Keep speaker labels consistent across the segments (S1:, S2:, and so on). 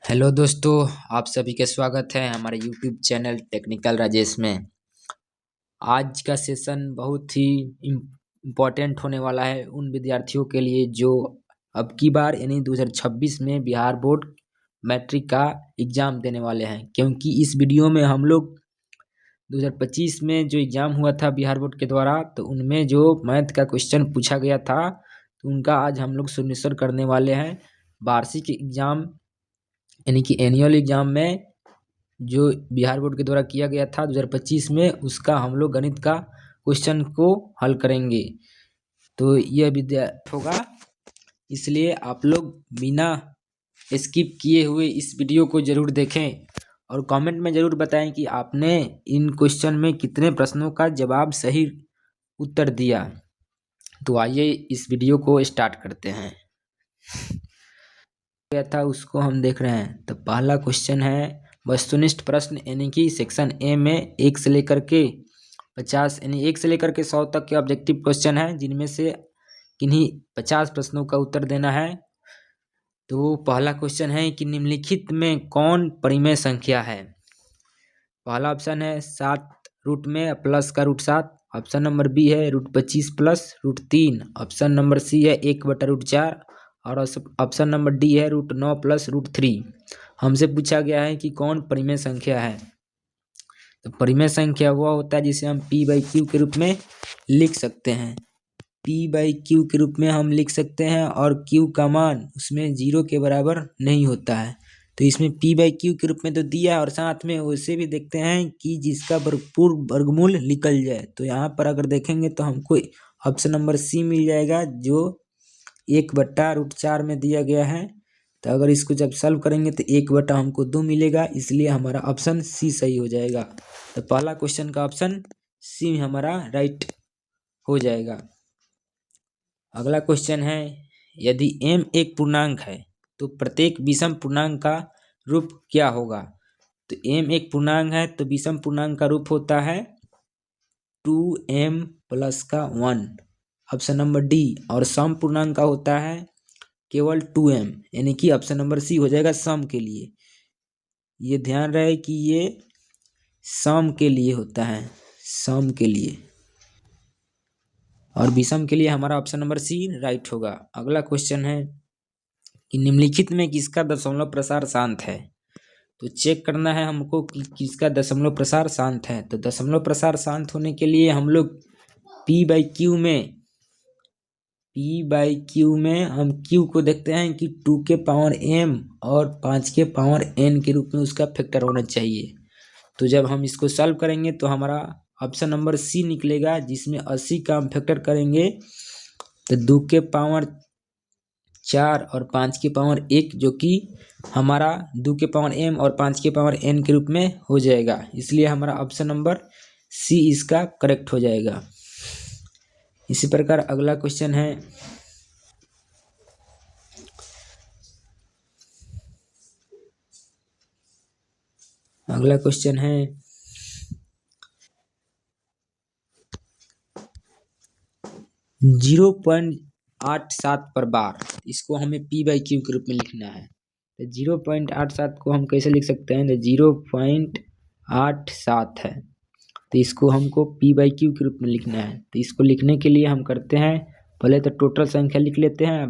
S1: Hello दोस्तों, आप सभी का स्वागत है हमारे यूट्यूब चैनल टेक्निकल राजेश में। आज का सेशन बहुत ही इम्पोर्टेंट होने वाला है उन विद्यार्थियों के लिए जो अब की बार यानी 2026 में बिहार बोर्ड मैट्रिक का एग्ज़ाम देने वाले हैं। क्योंकि इस वीडियो में हम लोग 2025 में जो एग्ज़ाम हुआ था बिहार बोर्ड के द्वारा, तो उनमें जो मैथ का क्वेश्चन पूछा गया था, तो उनका आज हम लोग सॉल्यूशन करने वाले हैं। वार्षिक एग्ज़ाम यानी कि एनुअल एग्ज़ाम में जो बिहार बोर्ड के द्वारा किया गया था 2025 में, उसका हम लोग गणित का क्वेश्चन को हल करेंगे। तो यह विद्या होगा, इसलिए आप लोग बिना स्किप किए हुए इस वीडियो को ज़रूर देखें और कमेंट में ज़रूर बताएं कि आपने इन क्वेश्चन में कितने प्रश्नों का जवाब सही उत्तर दिया। तो आइए इस वीडियो को स्टार्ट करते हैं। गया था उसको हम देख रहे हैं। तो पहला क्वेश्चन है वस्तुनिष्ठ प्रश्न, यानी कि सेक्शन ए में 1 से लेकर के 50 यानी 1 से लेकर के 100 तक के ऑब्जेक्टिव क्वेश्चन है, जिनमें से किन्हीं 50 प्रश्नों का उत्तर देना है। तो पहला क्वेश्चन है कि निम्नलिखित में कौन परिमेय संख्या है। पहला ऑप्शन है 7 रूट में प्लस का रूट 7, ऑप्शन नंबर बी है root 25 plus root 3, option number C है 1/√4 और ऑप्शन नंबर डी है रूट 9 प्लस रूट 3। हमसे पूछा गया है कि कौन परिमेय संख्या है। तो परिमेय संख्या वह होता है जिसे हम p/q के रूप में लिख सकते हैं। p/q के रूप में हम लिख सकते हैं और q का मान उसमें 0 के बराबर नहीं होता है। तो इसमें p/q के रूप में तो दिया है और साथ में उसे भी देखते हैं कि जिसका भरपूर वर्गमूल निकल जाए। तो यहाँ पर अगर देखेंगे तो हमको ऑप्शन नंबर सी मिल जाएगा, जो 1/√4 में दिया गया है। तो अगर इसको जब सॉल्व करेंगे तो 1 हमको 2 मिलेगा, इसलिए हमारा ऑप्शन सी सही हो जाएगा। तो पहला क्वेश्चन का ऑप्शन सी हमारा राइट हो जाएगा। अगला क्वेश्चन है, यदि m एक पूर्णांक है तो प्रत्येक विषम पूर्णांक का रूप क्या होगा। तो m एक पूर्णांक है तो विषम पूर्णांक का रूप होता है 2m प्लस का 1, ऑप्शन नंबर डी। और सम पूर्णांक का होता है केवल 2m, यानी कि ऑप्शन नंबर सी हो जाएगा सम के लिए। ये ध्यान रहे कि ये सम के लिए होता है, सम के लिए, और विषम के लिए हमारा ऑप्शन नंबर सी राइट होगा। अगला क्वेश्चन है कि निम्नलिखित में किसका दशमलव प्रसार शांत है। तो चेक करना है हमको कि किसका दशमलव प्रसार शांत है। तो दशमलव प्रसार शांत होने के लिए हम लोग p/q में हम q को देखते हैं कि 2 के पावर m और 5 के पावर n के रूप में उसका फैक्टर होना चाहिए। तो जब हम इसको सॉल्व करेंगे तो हमारा ऑप्शन नंबर सी निकलेगा, जिसमें 80 का हम फैक्टर करेंगे तो 2 के पावर 4 और 5 के पावर 1, जो कि हमारा 2 के पावर m और 5 के पावर n के रूप में हो जाएगा। इसलिए हमारा ऑप्शन नंबर सी इसका करेक्ट हो जाएगा। इसी प्रकार अगला क्वेश्चन है, अगला क्वेश्चन है 0.87 पर बार, इसको हमें p/q के रूप में लिखना है। तो 0.87 को हम कैसे लिख सकते हैं। तो 0.87 है तो इसको हमको p/q के रूप में लिखना है। तो इसको लिखने के लिए हम करते हैं, पहले तो टोटल संख्या लिख लेते हैं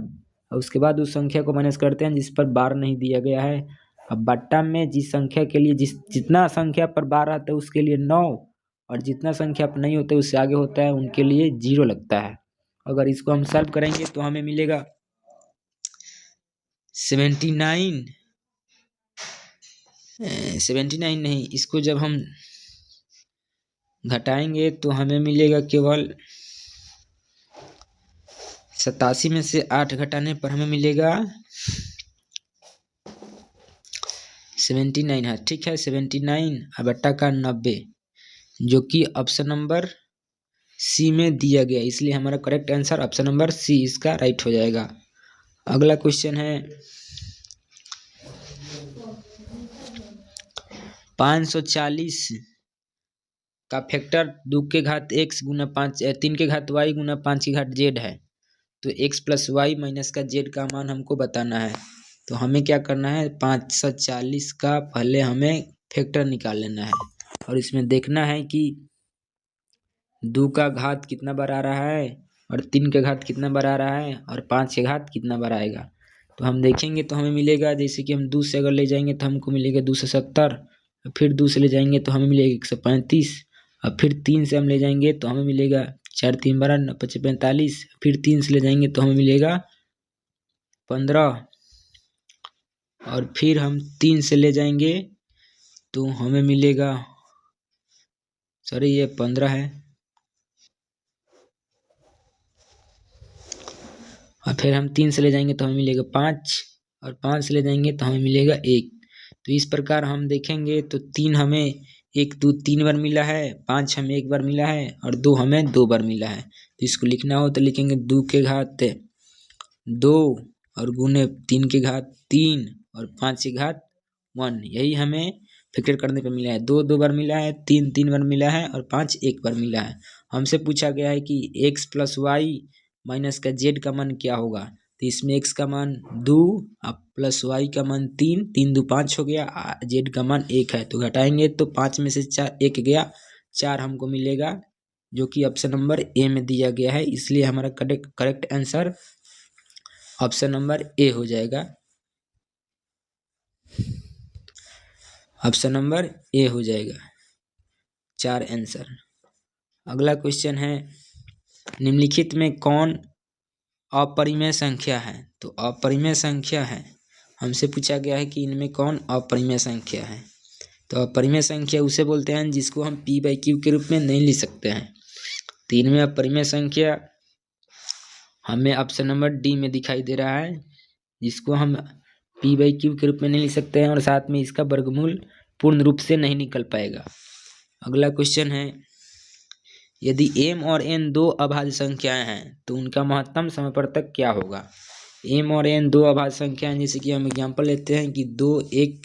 S1: और उसके बाद उस संख्या को माइनस करते हैं जिस पर बार नहीं दिया गया है। अब बट्टा में जिस संख्या के लिए जितना संख्या पर बार आता है उसके लिए 9, और जितना संख्या पर नहीं होता है उससे आगे होता है उनके लिए 0 लगता है। अगर इसको हम सॉल्व करेंगे तो हमें मिलेगा 79 नहीं, इसको जब हम घटाएंगे तो हमें मिलेगा केवल 87 में से 8 घटाने पर हमें मिलेगा 79 है। ठीक है, 79 बट्टा का 90, जो कि ऑप्शन नंबर सी में दिया गया, इसलिए हमारा correct answer option number C इसका राइट हो जाएगा। अगला क्वेश्चन है 540 का फैक्टर 2 के घात x गुना 5 3 के घात y गुना 5 की घात z है। तो x प्लस वाई माइनस का z का मान हमको बताना है। तो हमें क्या करना है, 540 का पहले हमें फैक्टर निकाल लेना है और इसमें देखना है कि 2 का घात कितना बार आ रहा है और 3 का घात कितना बार आ रहा है और 5 का घात कितना बार आएगा। तो हम देखेंगे तो हमें मिलेगा, जैसे कि हम 2 से अगर ले जाएंगे तो हमको मिलेगा 2 से 70, फिर 2 से ले जाएंगे तो हमें मिलेगा 135, और फिर 3 से हम ले जाएंगे तो हमें मिलेगा 4 3 12 45, फिर 3 से ले जाएंगे तो हमें मिलेगा 15, और फिर हम 3 से ले जाएंगे तो हमें मिलेगा, सॉरी ये 15 है, और फिर हम 3 से ले जाएंगे तो हमें मिलेगा 5, और 5 से ले जाएंगे तो हमें मिलेगा 1। तो इस प्रकार हम देखेंगे तो 3 हमें 1 2 3 बार मिला है, 5 हमें 1 बार मिला है और 2 हमें 2 बार मिला है। तो इसको लिखना हो तो लिखेंगे 2 के घात 2 और गुने 3 के घात 3 और 5 के घात 1। यही हमें फैक्टर करने पर मिला है। 2 2 बार मिला है, 3 3 बार मिला है और 5 1 बार मिला है। हमसे पूछा गया है कि x प्लस वाई माइनस का z का मान क्या होगा। तो इसमें x का मान 2 प्लस y का मान 3, 3 2 5 हो गया, z का मान 1 है। तो घटाएंगे तो 5 में से 4 1 गया, 4 हमको मिलेगा, जो कि ऑप्शन नंबर ए में दिया गया है। इसलिए हमारा correct answer option number A हो जाएगा। ऑप्शन नंबर ए हो जाएगा, 4 आंसर। अगला क्वेश्चन है, निम्नलिखित में कौन अपरिमेय संख्या है। तो अपरिमेय संख्या है, हमसे पूछा गया है कि इनमें कौन अपरिमेय संख्या है। तो अपरिमेय संख्या उसे बोलते हैं जिसको हम p/q के रूप में नहीं लिख सकते हैं। तो इनमें अपरिमेय संख्या हमें ऑप्शन नंबर डी में दिखाई दे रहा है, जिसको हम p/q के रूप में नहीं लिख सकते हैं और साथ में इसका वर्गमूल पूर्ण रूप से नहीं निकल पाएगा। अगला क्वेश्चन है, यदि m और n दो अभाज्य संख्याएं हैं तो उनका महत्तम समापवर्तक क्या होगा। m और n दो अभाज्य संख्याएं, जैसे कि हम एग्जाम्पल लेते हैं कि 2 एक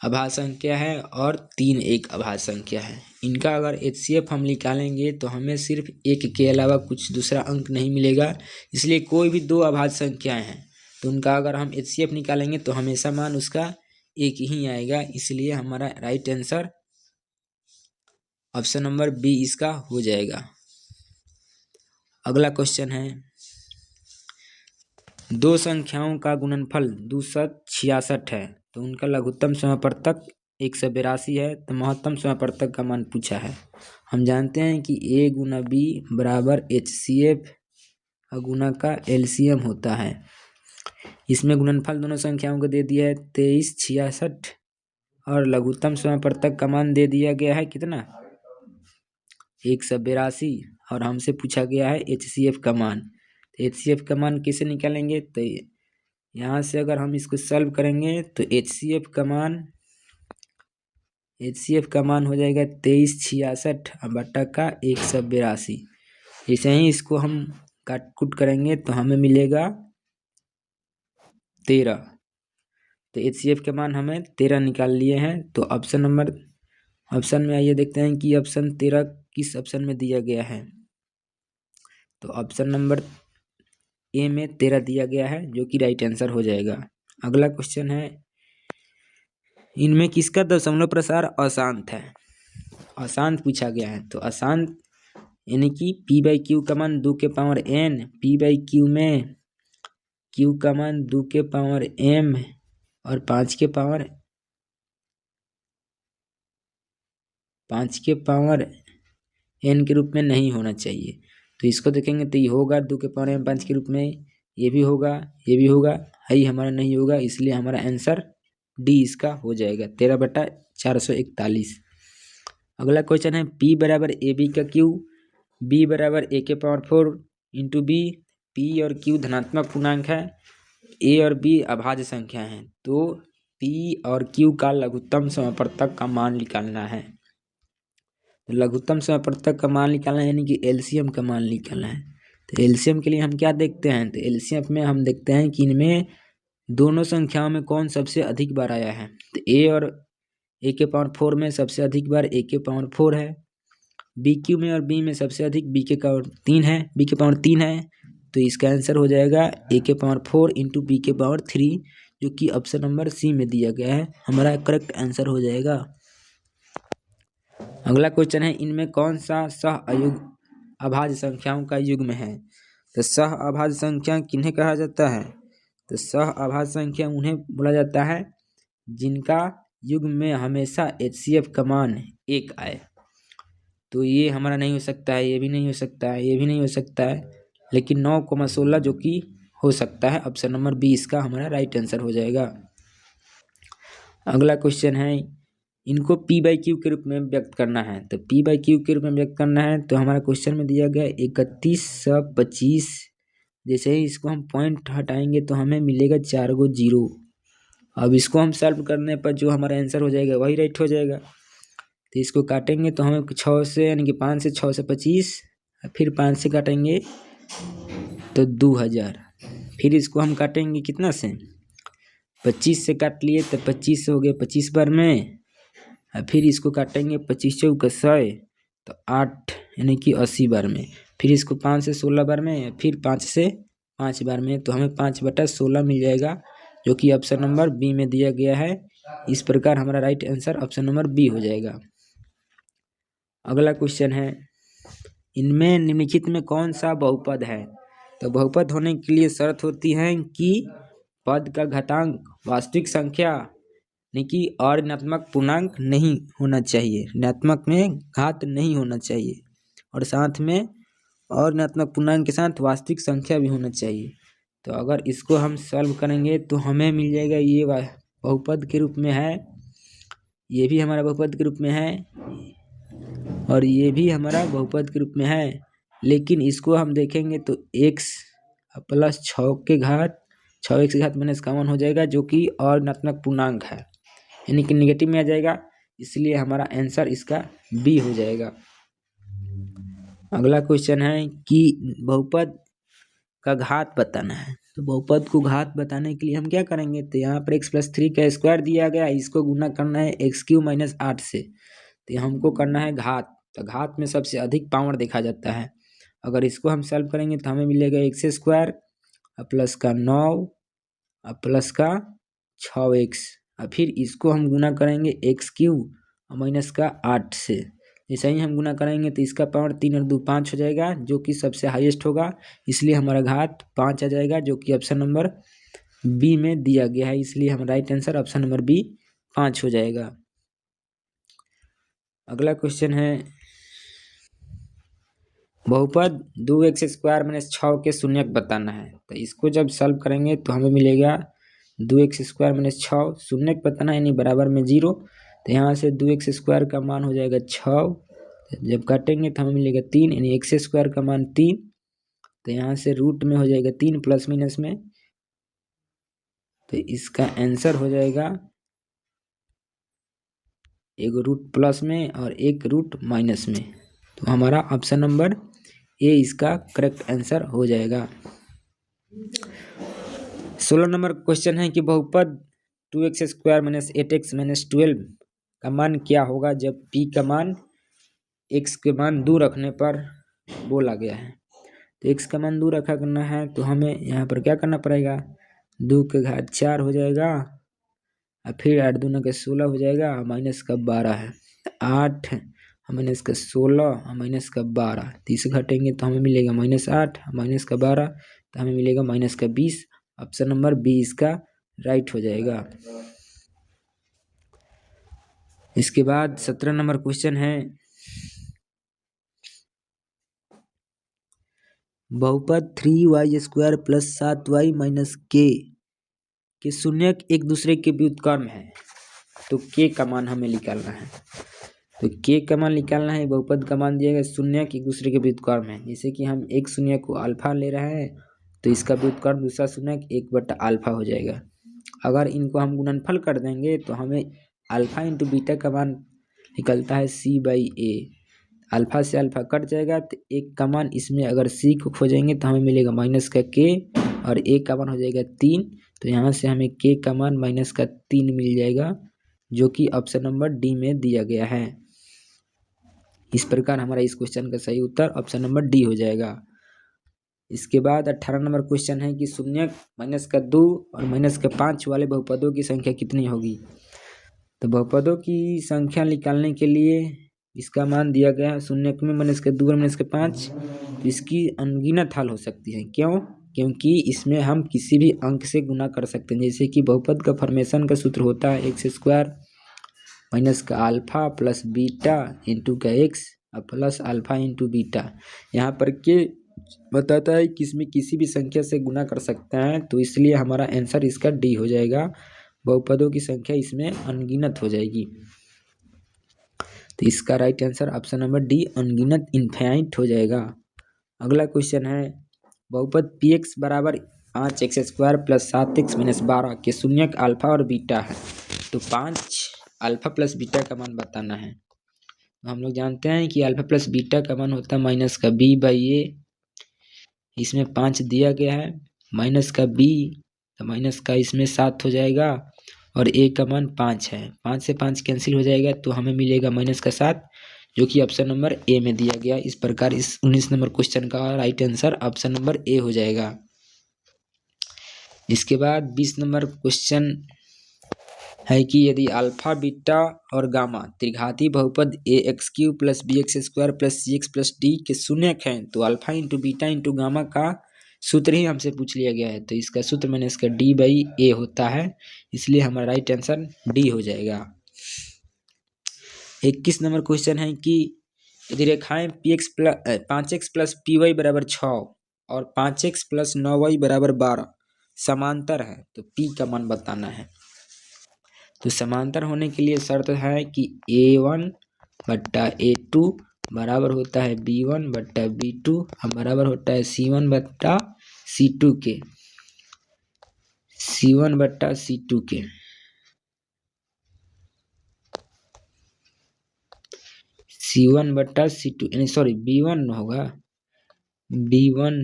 S1: अभाज्य संख्या है और 3 एक अभाज्य संख्या है। इनका अगर HCF हम निकालेंगे तो हमें सिर्फ 1 के अलावा कुछ दूसरा अंक नहीं मिलेगा। इसलिए कोई भी दो अभाज्य संख्याएं हैं तो उनका अगर हम HCF निकालेंगे तो हमेशा मान उसका 1 ही आएगा। इसलिए हमारा right answer option number B इसका हो जाएगा। अगला क्वेश्चन है, दो संख्याओं का गुणनफल 266 है तो उनका लघुत्तम समापवर्तक 182 है। तो महत्तम समापवर्तक का मान पूछा है। हम जानते हैं कि a गुना b बराबर HCF गुना का LCM होता है। इसमें गुणनफल दोनों संख्याओं को दे दिया है 2366 और लघुत्तम समापवर्तक का मान दे दिया गया है कितना, 182, और हमसे पूछा गया है HCF का मान। तो HCF का मान कैसे निकालेंगे, तो यहाँ से अगर हम इसको सॉल्व करेंगे तो HCF का मान हो जाएगा 2366 बटा का 182। ऐसे ही इसको हम काट कुट करेंगे तो हमें मिलेगा 13। तो HCF के मान हमें 13 निकाल लिए हैं। तो ऑप्शन में आइए देखते हैं कि ऑप्शन 13 किस ऑप्शन में दिया गया है। तो ऑप्शन नंबर ए में 13 दिया गया है, जो कि राइट आंसर हो जाएगा। अगला क्वेश्चन है, इनमें किसका दशमलव प्रसार अशांत है। अशांत पूछा गया है। तो अशांत यानी कि p/q का मान 2 के पावर n, p/q में q का मान 2 के पावर m और 5 के पावर n के रूप में नहीं होना चाहिए। तो इसको देखेंगे तो ये होगा 2 के पावर m 5 के रूप में, ये भी होगा, ये भी होगा, है हमारा नहीं होगा। इसलिए हमारा आंसर डी इसका हो जाएगा, 13/441। अगला क्वेश्चन है, p बराबर AB का q, b बराबर a के पावर 4 इंटू b, p और q धनात्मक पूर्णांक है, a और b अभाज्य संख्या है। तो p और q का लघुत्तम समापवर्तक का मान निकालना है। तो लघुत्तम समापवर्तक का मान निकालना है यानी कि LCM का मान निकालना है। तो LCM के लिए हम क्या देखते हैं, तो LCM में हम देखते हैं कि इनमें दोनों संख्याओं में कौन सबसे अधिक बार आया है। तो a और a के पावर 4 में सबसे अधिक बार a के पावर 4 है, BQ में और b में सबसे अधिक b के पावर 3 है। तो इसका आंसर हो जाएगा a के पावर 4 इंटू b के पावर 3, जो कि ऑप्शन नंबर सी में दिया गया है, हमारा करेक्ट आंसर हो जाएगा। अगला क्वेश्चन है, इनमें कौन सा सह अभाज्य संख्याओं का युग्म है। तो सह अभाज्य संख्या किन्हें कहा जाता है। तो सह अभाज्य संख्या उन्हें बोला जाता है जिनका युग्म में हमेशा HCF का मान 1 आए। तो ये हमारा नहीं हो सकता है, ये भी नहीं हो सकता है, ये भी नहीं हो सकता है, लेकिन 9,16 जो कि हो सकता है। ऑप्शन नंबर बी इसका हमारा राइट आंसर हो जाएगा। अगला क्वेश्चन है, इनको P/Q के रूप में व्यक्त करना है। तो P/Q के रूप में व्यक्त करना है तो हमारा क्वेश्चन में दिया गया 3125। जैसे ही इसको हम पॉइंट हटाएंगे तो हमें मिलेगा 4 गो 0। अब इसको हम सॉल्व करने पर जो हमारा आंसर हो जाएगा वही राइट हो जाएगा। तो इसको काटेंगे तो हमें 6 से यानी कि 5 से 6 से 25, फिर 5 से काटेंगे तो 2000, फिर इसको हम काटेंगे कितना से 25 से काट लिए तो 25 से हो गए 25 बार में, फिर इसको काटेंगे 25 चौका 100 तो 8 यानी कि 80 बार में, फिर इसको 5 से 16 बार में, फिर 5 से 5 बार में, तो हमें 5/16 मिल जाएगा जो कि ऑप्शन नंबर बी में दिया गया है। इस प्रकार हमारा right answer option number B हो जाएगा। अगला क्वेश्चन है, इनमें निम्नलिखित में कौन सा बहुपद है। तो बहुपद होने के लिए शर्त होती है कि पद का घातांक वास्तविक संख्या यानी कि और ऋणात्मक पूर्णांक नहीं होना चाहिए, ऋणात्मक में घात नहीं होना चाहिए, और साथ में और ऋणात्मक पूर्णांक के साथ वास्तविक संख्या भी होना चाहिए। तो अगर इसको हम सॉल्व करेंगे तो हमें मिल जाएगा, ये बहुपद के रूप में है, ये भी हमारा बहुपद के रूप में है, और ये भी हमारा बहुपद के रूप में है। लेकिन इसको हम देखेंगे तो x प्लस 6 के घात 6x के घात -1 हो जाएगा जो कि और ऋणात्मक पूर्णांक है, यानी कि निगेटिव में आ जाएगा, इसलिए हमारा आंसर इसका बी हो जाएगा। अगला क्वेश्चन है कि बहुपद का घात बताना है। तो बहुपद को घात बताने के लिए हम क्या करेंगे, तो यहाँ पर x+3 का स्क्वायर दिया गया, इसको गुना करना है x³ - 8 से, तो हमको करना है घात। तो घात में सबसे अधिक पावर देखा जाता है। अगर इसको हम सॉल्व करेंगे तो हमें मिलेगा x² प्लस का 9 प्लस का 6x, और फिर इसको हम गुना करेंगे x³ माइनस का 8 से। जैसे ही हम गुना करेंगे तो इसका पावर 3 और 2 5 हो जाएगा जो कि सबसे हाईएस्ट होगा, इसलिए हमारा घात 5 आ जाएगा जो कि ऑप्शन नंबर बी में दिया गया है, इसलिए हमारा right answer option number B 5 हो जाएगा। अगला क्वेश्चन है, बहुपद 2x² - 6 के शून्यक बताना है। तो इसको जब सॉल्व करेंगे तो हमें मिलेगा 2x² - 6 शून्यक बताना है यानी बराबर में 0, तो यहाँ से 2x² का मान हो जाएगा 6, जब काटेंगे तो हमें मिलेगा 3 यानी x² का मान 3, तो यहाँ से रूट में हो जाएगा 3 प्लस माइनस में, तो इसका आंसर हो जाएगा एक रूट प्लस में और एक रूट माइनस में, तो हमारा ऑप्शन नंबर ए इसका करेक्ट आंसर हो जाएगा। 16 नंबर क्वेश्चन है कि बहुपद 2x² - 8x - 12 का मान क्या होगा जब p का मान x के मान 2 रखने पर बोला गया है। तो x का मान 2 रखा करना है तो हमें यहाँ पर क्या करना पड़ेगा, 2 के घात 4 हो जाएगा, और फिर 8 दूना का 16 हो जाएगा, माइनस का 12 है, 8 माइनस का 16 माइनस का 12, 30 घटेंगे तो हमें मिलेगा -8 माइनस का 12, तो हमें मिलेगा माइनस का 20। ऑप्शन नंबर बी इसका राइट हो जाएगा। इसके बाद 17 नंबर क्वेश्चन है, बहुपद 3y² + 7y - k के शून्यक एक दूसरे के व्युत्क्रम है। तो k का मान हमें निकालना है। तो k का मान निकालना है, बहुपद का मान दिया गया, शून्यक एक दूसरे के व्युत्क्रम है। जैसे कि हम एक शून्यक को अल्फा ले रहे हैं तो इसका व्युत्क्रम दूसरा शून्यक 1/α हो जाएगा। अगर इनको हम गुणनफल कर देंगे तो हमें अल्फा इंटू बीटा का मान निकलता है c/a। अल्फा से अल्फा कट जाएगा तो एक का मान इसमें अगर c को खोजेंगे तो हमें मिलेगा माइनस का k, और a का मान हो जाएगा 3, तो यहाँ से हमें k का मान -3 मिल जाएगा जो कि ऑप्शन नंबर डी में दिया गया है। इस प्रकार हमारा इस क्वेश्चन का सही उत्तर ऑप्शन नंबर डी हो जाएगा। इसके बाद 18 नंबर क्वेश्चन है कि शून्यक -2 और -5 वाले बहुपदों की संख्या कितनी होगी। तो बहुपदों की संख्या निकालने के लिए इसका मान दिया गया है शून्यक में -2 और -5। तो इसकी अनगिनत हल हो सकती है। क्यों? क्योंकि इसमें हम किसी भी अंक से गुना कर सकते हैं। जैसे कि बहुपद का फॉर्मेशन का सूत्र होता है x² माइनस का अल्फा प्लस बीटा इंटू का x और प्लस अल्फा इंटू बीटा। यहाँ पर के बताता है कि इसमें किसी भी संख्या से गुना कर सकते हैं, तो इसलिए हमारा आंसर इसका डी हो जाएगा। बहुपदों की संख्या इसमें अनगिनत हो जाएगी। तो इसका right answer option number D अनगिनत इनफाइनाइट हो जाएगा। अगला क्वेश्चन है बहुपद px बराबर 5x² प्लस 7x माइनस 12 के शून्यक अल्फा और बीटा है। तो 5 अल्फा प्लस बीटा का मान बताना है। हम लोग जानते हैं कि अल्फा प्लस बीटा का मान होता है माइनस का b/a। इसमें 5 दिया गया है, माइनस का b तो माइनस का इसमें 7 हो जाएगा और a का मान 5 है। 5 से 5 कैंसिल हो जाएगा तो हमें मिलेगा -7, जो कि ऑप्शन नंबर ए में दिया गया। इस प्रकार इस 19 नंबर क्वेश्चन का right answer option number A हो जाएगा। इसके बाद 20 नंबर क्वेश्चन है कि यदि अल्फा बीटा और गामा त्रिघाती बहुपद ax³ plus bx² plus cx plus d के शून्यक हैं, तो alpha into beta into gamma का सूत्र ही हमसे पूछ लिया गया है। तो इसका सूत्र मैंने इसका d/a होता है, इसलिए हमारा राइट आंसर डी हो जाएगा। 21 नंबर क्वेश्चन है कि यदि रेखाएं 5x प्लस py बराबर 6 और 5x प्लस 9y बराबर 12 समांतर है, तो p का मान बताना है। तो समांतर होने के लिए शर्त है कि a1 बट्टा a2 बराबर होता है b1 बट्टा b2 और बराबर होता है c1 बट्टा c2 के। c1 बट्टा c2 के c1 बट्टा c2 यानी सॉरी b1 होगा b1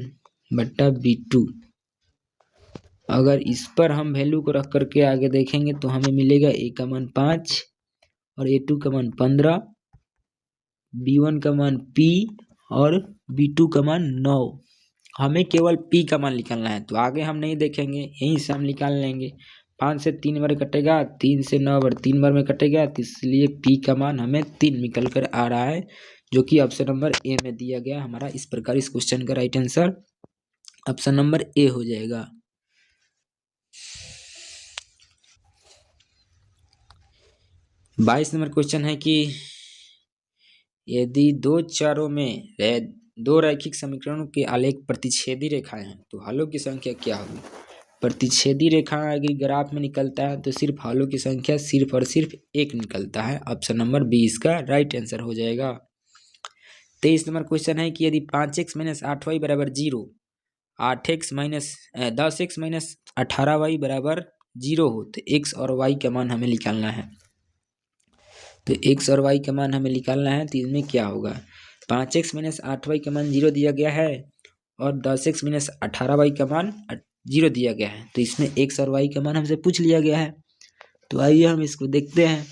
S1: बट्टा b2। अगर इस पर हम वैल्यू को रख करके आगे देखेंगे तो हमें मिलेगा a का मान 5 और a2 का मान 15, b1 का मान p और b2 का मान 9। हमें केवल p का मान निकालना है, तो आगे हम नहीं देखेंगे, यहीं से हम निकाल लेंगे। 5 से 3 बार कटेगा, 3 से 9 बार 3 बार में कटेगा, तो इसलिए p का मान हमें 3 निकल कर आ रहा है, जो कि ऑप्शन नंबर ए में दिया गया हमारा। इस प्रकार इस क्वेश्चन का right answer option number A हो जाएगा। 22 नंबर क्वेश्चन है कि यदि दो चरों में दो रैखिक समीकरणों के आलेख प्रतिच्छेदी रेखाएं हैं, तो हलों की संख्या क्या होगी। प्रतिच्छेदी रेखा अगर ग्राफ में निकलता है तो सिर्फ हलों की संख्या सिर्फ और सिर्फ एक निकलता है। ऑप्शन नंबर बी इसका राइट आंसर हो जाएगा। 23 नंबर क्वेश्चन है कि यदि 5x माइनस 8y बराबर 0, 10x माइनस 18y बराबर 0 हो, तो x और y का मान हमें निकालना है। तो x और y का मान हमें निकालना है, तो इसमें क्या होगा। 5x माइनस 8y का मान 0 दिया गया है और 10x माइनस 18y का मान 0 दिया गया है, तो इसमें x और y का मान हमसे पूछ लिया गया है। तो आइए हम इसको देखते हैं।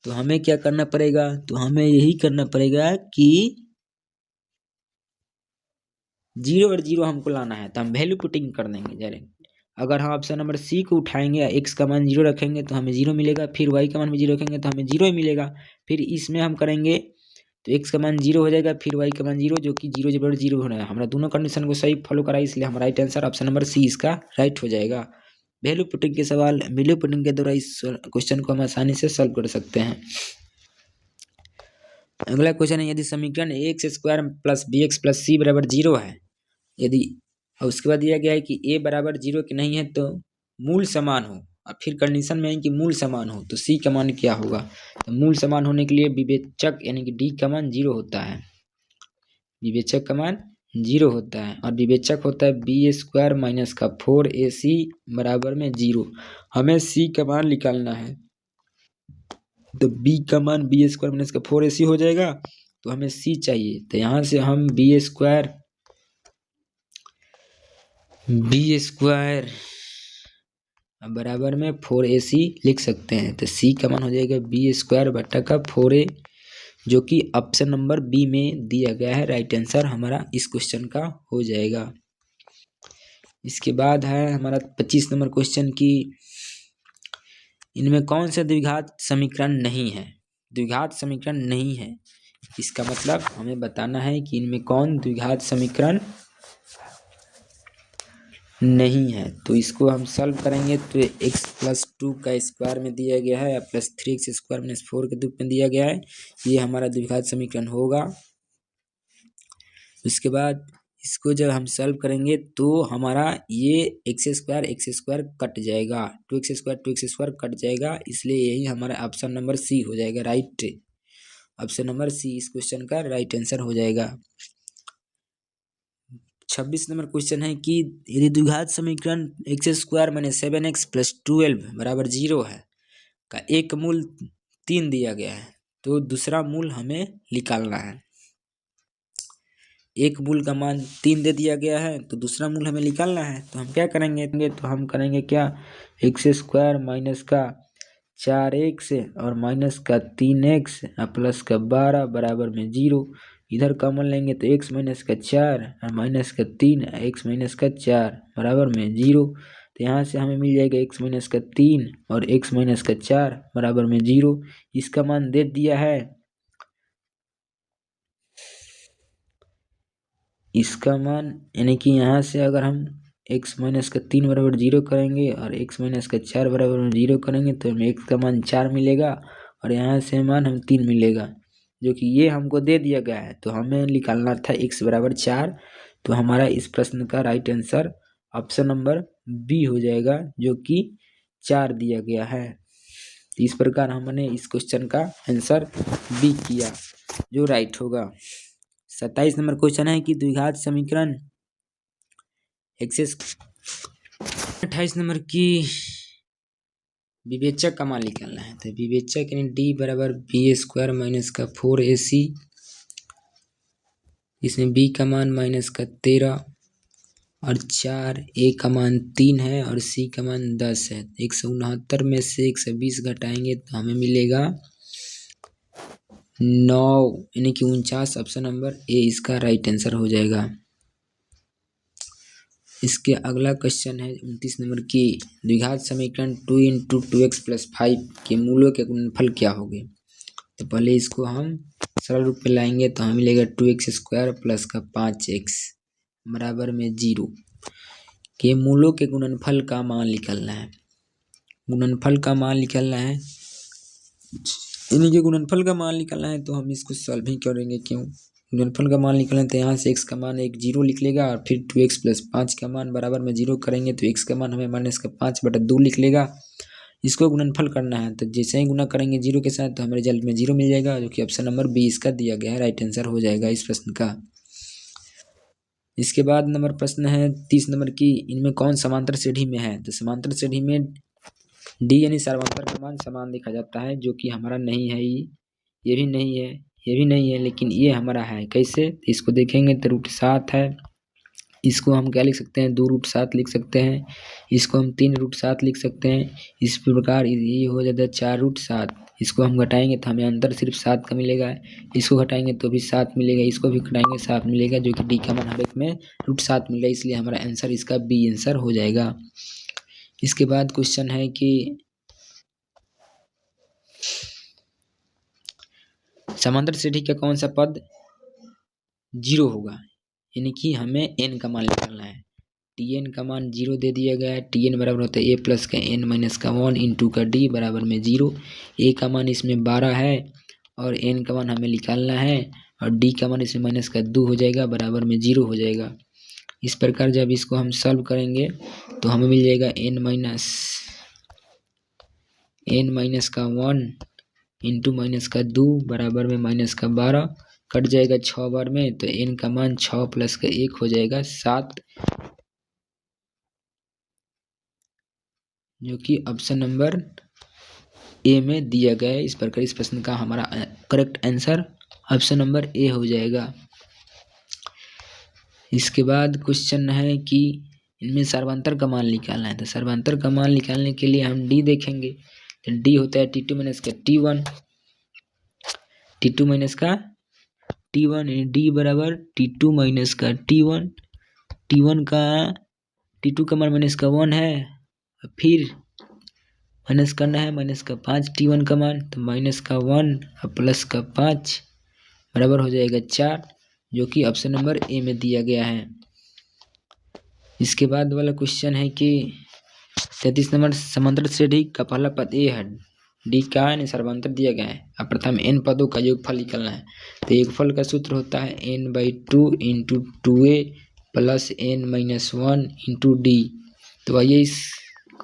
S1: तो हमें क्या करना पड़ेगा, तो हमें यही करना पड़ेगा कि 0 और 0 हमको लाना है, तो हम वैल्यू पुटिंग कर देंगे डायरेक्ट। अगर हम ऑप्शन नंबर सी को उठाएंगे, x का मान 0 रखेंगे तो हमें 0 मिलेगा, फिर y का मान भी 0 रखेंगे तो हमें 0 ही मिलेगा। फिर इसमें हम करेंगे तो x का मान 0 हो जाएगा, फिर y का मान 0, जो कि 0 0 0 होना है। हमारा दोनों कंडीशन को सही फॉलो करा, इसलिए हमारा right answer option number C इसका राइट हो जाएगा। वैल्यू पुटिंग के सवाल वैल्यू पुटिंग के द्वारा इस क्वेश्चन को हम आसानी से सॉल्व कर सकते हैं। अगला क्वेश्चन है यदि समीकरण ax² plus bx plus c बराबर 0 है, यदि और उसके बाद दिया गया है कि a बराबर 0 की नहीं है तो मूल समान हो, और फिर कंडीशन में है कि मूल समान हो, तो c का मान क्या होगा। तो मूल समान होने के लिए विवेचक यानी कि d का मान 0 होता है, विवेचक का मान 0 होता है, और विवेचक होता है b² माइनस का 4ac बराबर में 0। हमें c का मान निकालना है, तो b का मान b² माइनस का 4ac हो जाएगा, तो हमें c चाहिए। तो यहाँ से हम b² बराबर में 4ac लिख सकते हैं। तो c का मान हो जाएगा b² बट्टा का 4ac जो कि ऑप्शन नंबर बी में दिया गया है। राइट आंसर हमारा इस क्वेश्चन का हो जाएगा। इसके बाद है हमारा 25 नंबर क्वेश्चन की इनमें कौन सा द्विघात समीकरण नहीं है। द्विघात समीकरण नहीं है, इसका मतलब हमें बताना है कि इनमें कौन द्विघात समीकरण नहीं है। तो इसको हम सॉल्व करेंगे तो x+2 का स्क्वायर में दिया गया है, +3x² - 4 के रूप में दिया गया है। ये हमारा द्विघात समीकरण होगा। उसके बाद इसको जब हम सॉल्व करेंगे तो हमारा ये x² कट जाएगा, 2x² कट जाएगा, इसलिए यही हमारा ऑप्शन नंबर सी हो जाएगा। राइट, ऑप्शन नंबर सी इस क्वेश्चन का राइट आंसर हो जाएगा। 26 नंबर क्वेश्चन है कि यदि द्विघात समीकरण x² - 7x + 12 = 0 है का एक मूल 3 दिया गया है, तो दूसरा मूल हमें निकालना है। एक मूल का मान 3 दे दिया गया है तो दूसरा मूल हमें निकालना है। तो हम क्या करेंगे, तो हम करेंगे क्या, x² माइनस का 4x और माइनस का 3x प्लस का 12 बराबर में 0। इधर कॉमन लेंगे तो x माइनस का 4 और माइनस का 3 x माइनस का 4 बराबर में 0। तो यहाँ से हमें मिल जाएगा x माइनस का 3 और x माइनस का 4 बराबर में 0। इसका मान दे दिया है, इसका मान यानी कि यहाँ से अगर हम x माइनस का 3 बराबर 0 करेंगे और x माइनस का 4 बराबर में 0 करेंगे तो हमें x का मान 4 मिलेगा और यहाँ से मान हम 3 मिलेगा, जो कि ये हमको दे दिया गया है। तो हमें निकालना था x बराबर 4। तो हमारा इस प्रश्न का right answer option number B हो जाएगा, जो कि 4 दिया गया है। इस प्रकार हमने इस क्वेश्चन का आंसर बी किया, जो राइट होगा। 27 नंबर क्वेश्चन है कि द्विघात समीकरण एक्सेस। 28 नंबर की विवेचक का मान निकालना है। तो विवेचक यानी d बराबर b² माइनस का 4ac, इसमें b का मान माइनस का 13 और 4, a का मान 3 है और c का मान 10 है। 169 में से 120 घटाएंगे तो हमें मिलेगा 9 यानी कि 49। ऑप्शन नंबर ए इसका राइट आंसर हो जाएगा। इसके अगला क्वेश्चन है 29 नंबर की द्विघात समीकरण 2 × 2x + 5 के मूलों के गुणनफल क्या होंगे। तो पहले इसको हम सरल रूप में लाएंगे तो हमें मिलेगा 2x² प्लस का 5x बराबर में 0 के मूलों के गुणनफल का मान निकालना है। गुणनफल का मान निकालना है, इन्हीं के गुणनफल का मान निकालना है। तो हम इसको सॉल्व ही करेंगे, क्यों, गुणनफल का मान निकालें तो यहाँ से x का मान 0 लिख लेगा और फिर 2x + 5 का मान बराबर में 0 करेंगे तो x का मान हमें -5/2 लिख लेगा। इसको गुणनफल करना है तो जैसे ही गुना करेंगे 0 के साथ तो हमें रिजल्ट में 0 मिल जाएगा, जो कि ऑप्शन नंबर बी इसका दिया गया है। राइट आंसर हो जाएगा इस प्रश्न का। इसके बाद नंबर प्रश्न है 30 नंबर की इनमें कौन समांतर श्रेणी में है। तो समांतर श्रेणी में डी यानी सर्वांतर का मान समान देखा जाता है, जो कि हमारा नहीं है। ये भी नहीं है, ये भी नहीं है, लेकिन ये हमारा है। कैसे, इसको देखेंगे तो √7 है। इसको हम क्या लिख सकते हैं, 2√7 लिख सकते हैं। इसको हम 3√7 लिख सकते हैं। इस प्रकार ये हो जाता है 4√7। इसको हम घटाएंगे तो हमें अंतर सिर्फ 7 का मिलेगा। इसको घटाएंगे तो भी 7 मिलेगा, इसको भी घटाएंगे 7 मिलेगा, जो कि डी का मान हर एक में √7 मिलेगा। इसलिए हमारा आंसर इसका बी आंसर हो जाएगा। इसके बाद क्वेश्चन है कि समांतर श्रेणी का कौन सा पद 0 होगा, यानी कि हमें n का मान निकालना है। tn का मान 0 दे दिया गया है। tn बराबर होता है a प्लस का n माइनस का 1 इंटू का d बराबर में 0। a का मान इसमें 12 है और n का मान हमें निकालना है और d का मान इसमें माइनस का 2 हो जाएगा, बराबर में 0 हो जाएगा। इस प्रकार जब इसको हम सॉल्व करेंगे तो हमें मिल जाएगा n माइनस का 1 इंटू माइनस का 2 बराबर में माइनस का 12 कट जाएगा 6 बार में, तो n का मान 6 प्लस का 1 हो जाएगा 7, जो कि ऑप्शन नंबर ए में दिया गया है। इस प्रकार इस प्रश्न का हमारा correct answer option number A हो जाएगा। इसके बाद क्वेश्चन है कि इनमें सर्वांतर का मान निकालना है। तो सर्वांतर का मान निकालने के लिए हम डी देखेंगे। तो डी होता है T2 - का T1। T2 माइनस का T1 D बराबर T2 माइनस का T1, T1 का T2 का मान माइनस का 1 है, फिर माइनस करना है माइनस का 5 T1 का मान, तो माइनस का 1 और प्लस का 5 बराबर हो जाएगा 4, जो कि ऑप्शन नंबर ए में दिया गया है। इसके बाद वाला क्वेश्चन है कि 33 नंबर समांतर श्रेणी का पहला पद ए है, डी का यानी सर्वांतर दिया गया है। अब प्रथम n पदों का योगफल निकालना है। तो योगफल का सूत्र होता है n/2 into 2a plus n-1 into D. तो आइए इस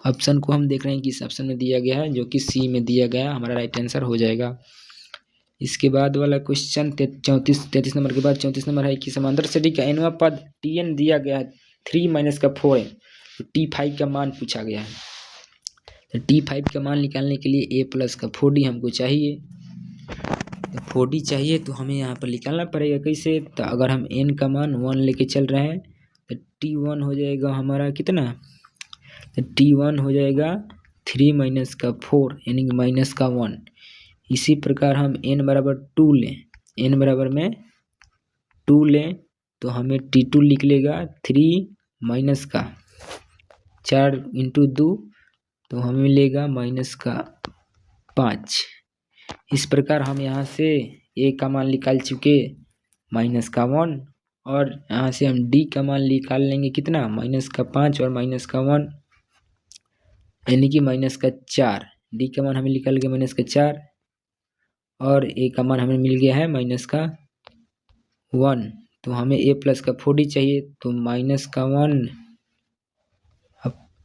S1: ऑप्शन को हम देख रहे हैं कि इस ऑप्शन में दिया गया है, जो कि सी में दिया गया, हमारा राइट आंसर हो जाएगा। इसके बाद वाला क्वेश्चन 33 नंबर के बाद 34 नंबर है कि समांतर श्रेणी का nवां पद Tn दिया गया है, 3 माइनस का 4 है, तो T5 का मान पूछा गया है। तो T5 का मान निकालने के लिए a प्लस का 4D हमको चाहिए। तो 4D चाहिए तो हमें यहाँ पर निकालना पड़ेगा कैसे। तो अगर हम n का मान 1 लेके चल रहे हैं तो T1 हो जाएगा हमारा कितना, तो T1 हो जाएगा 3 माइनस का 4 यानी कि माइनस का 1। इसी प्रकार हम n बराबर 2 लें, n बराबर में 2 लें तो हमें T2 लिख लेगा 3 माइनस का 4 इंटू 2, तो हमें मिलेगा माइनस का 5। इस प्रकार हम यहाँ से a का मान निकाल चुके माइनस का 1, और यहाँ से हम d का मान निकाल लेंगे कितना, माइनस का 5 और माइनस का 1 यानी कि माइनस का 4। d का मान हमें निकल गया माइनस का 4 और a का मान हमें मिल गया है माइनस का 1। तो हमें a प्लस का 4D चाहिए, तो माइनस का 1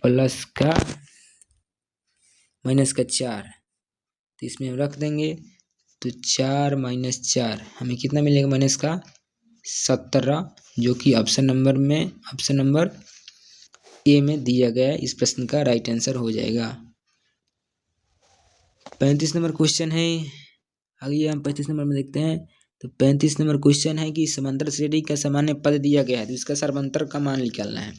S1: प्लस का माइनस का 4, तो इसमें हम रख देंगे। तो 4 माइनस 4 हमें कितना मिलेगा, माइनस का 17, जो कि ऑप्शन नंबर ए में दिया गया है। इस प्रश्न का राइट आंसर हो जाएगा। 35 नंबर क्वेश्चन है, आगे हम 35 नंबर में देखते हैं। तो 35 नंबर क्वेश्चन है कि समांतर श्रेणी का सामान्य पद दिया गया है, तो इसका सर्वांतर का मान निकालना है।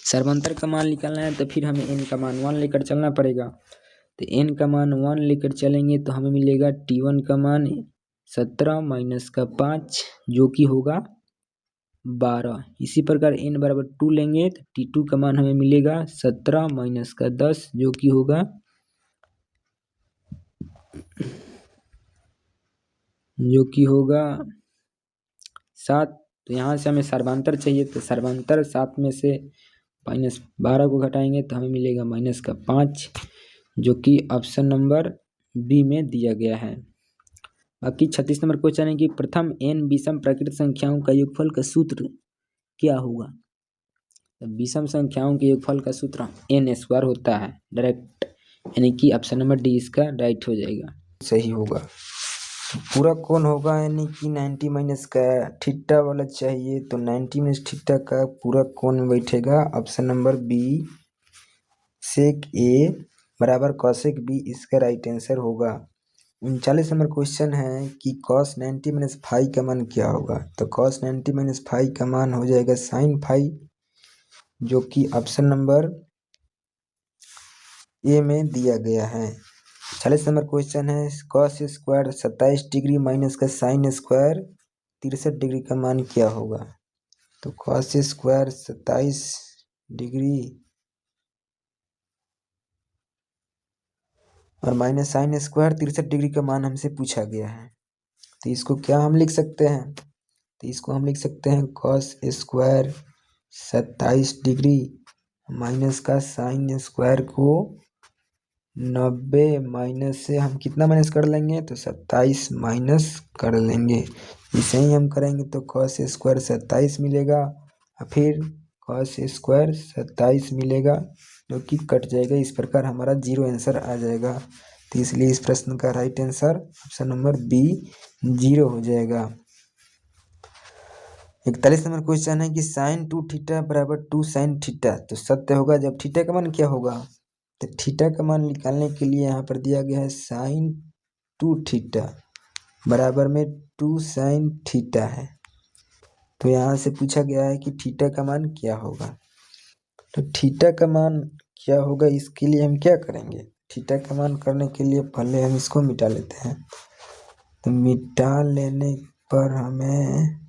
S1: सर्वांतर का मान निकालना है तो फिर हमें n का मान 1 लेकर चलना पड़ेगा। तो n का मान 1 लेकर चलेंगे तो हमें मिलेगा T1 का मान 17 माइनस का 5, जो कि होगा 12। इसी प्रकार n बराबर 2 लेंगे तो T2 का मान हमें मिलेगा 17 माइनस का 10, जो कि होगा 7। तो यहाँ से हमें सर्वांतर चाहिए, तो सर्वांतर 7 में से माइनस 12 को घटाएंगे तो हमें मिलेगा माइनस का 5, जो कि ऑप्शन नंबर बी में दिया गया है। बाकी 36 नंबर क्वेश्चन है कि प्रथम n विषम प्राकृत संख्याओं का योगफल का सूत्र क्या होगा। तो विषम संख्याओं के योगफल का सूत्र n² होता है डायरेक्ट, यानी कि ऑप्शन नंबर डी इसका राइट हो जाएगा, सही होगा। पूरा कौन होगा, यानी कि 90 माइनस का थीटा वाला चाहिए, तो 90 माइनस थीटा का पूरा कौन में बैठेगा, ऑप्शन नंबर बी सेक ए बराबर कॉसेक बी, इसका राइट आंसर होगा। 39 नंबर क्वेश्चन है कि कॉस 90 माइनस फाई का मान क्या होगा। तो कॉस 90 माइनस फाई का मान हो जाएगा साइन फाई, जो कि ऑप्शन नंबर ए में दिया गया है। 40 नंबर क्वेश्चन है कॉस स्क्वायर 27 डिग्री माइनस का साइन स्क्वायर 63 डिग्री का मान क्या होगा। तो कॉस स्क्वायर 27 डिग्री और माइनस साइन स्क्वायर 63 डिग्री का मान हमसे पूछा गया है। तो इसको क्या हम लिख सकते हैं, तो इसको हम लिख सकते हैं कॉस स्क्वायर 27 डिग्री माइनस का साइन स्क्वायर को 90 माइनस से हम कितना माइनस कर लेंगे, तो 27 माइनस कर लेंगे। इसे ही हम करेंगे तो कॉस स्क्वायर 27 मिलेगा और फिर कॉस स्क्वायर 27 मिलेगा, जो कि कट जाएगा। इस प्रकार हमारा 0 आंसर आ जाएगा। तो इसलिए इस प्रश्न का right answer option number B 0 हो जाएगा। 41 नंबर क्वेश्चन है कि साइन 2 थीटा बराबर 2 साइन थीटा तो सत्य होगा जब थीटा का मान क्या होगा। तो थीटा का मान निकालने के लिए यहाँ पर दिया गया है साइन 2 थीटा बराबर में 2 साइन थीटा है। तो यहाँ से पूछा गया है कि थीटा का मान क्या होगा। तो थीटा का मान क्या होगा, इसके लिए हम क्या करेंगे, थीटा का मान करने के लिए पहले हम इसको मिटा लेते हैं। तो मिटा लेने पर हमें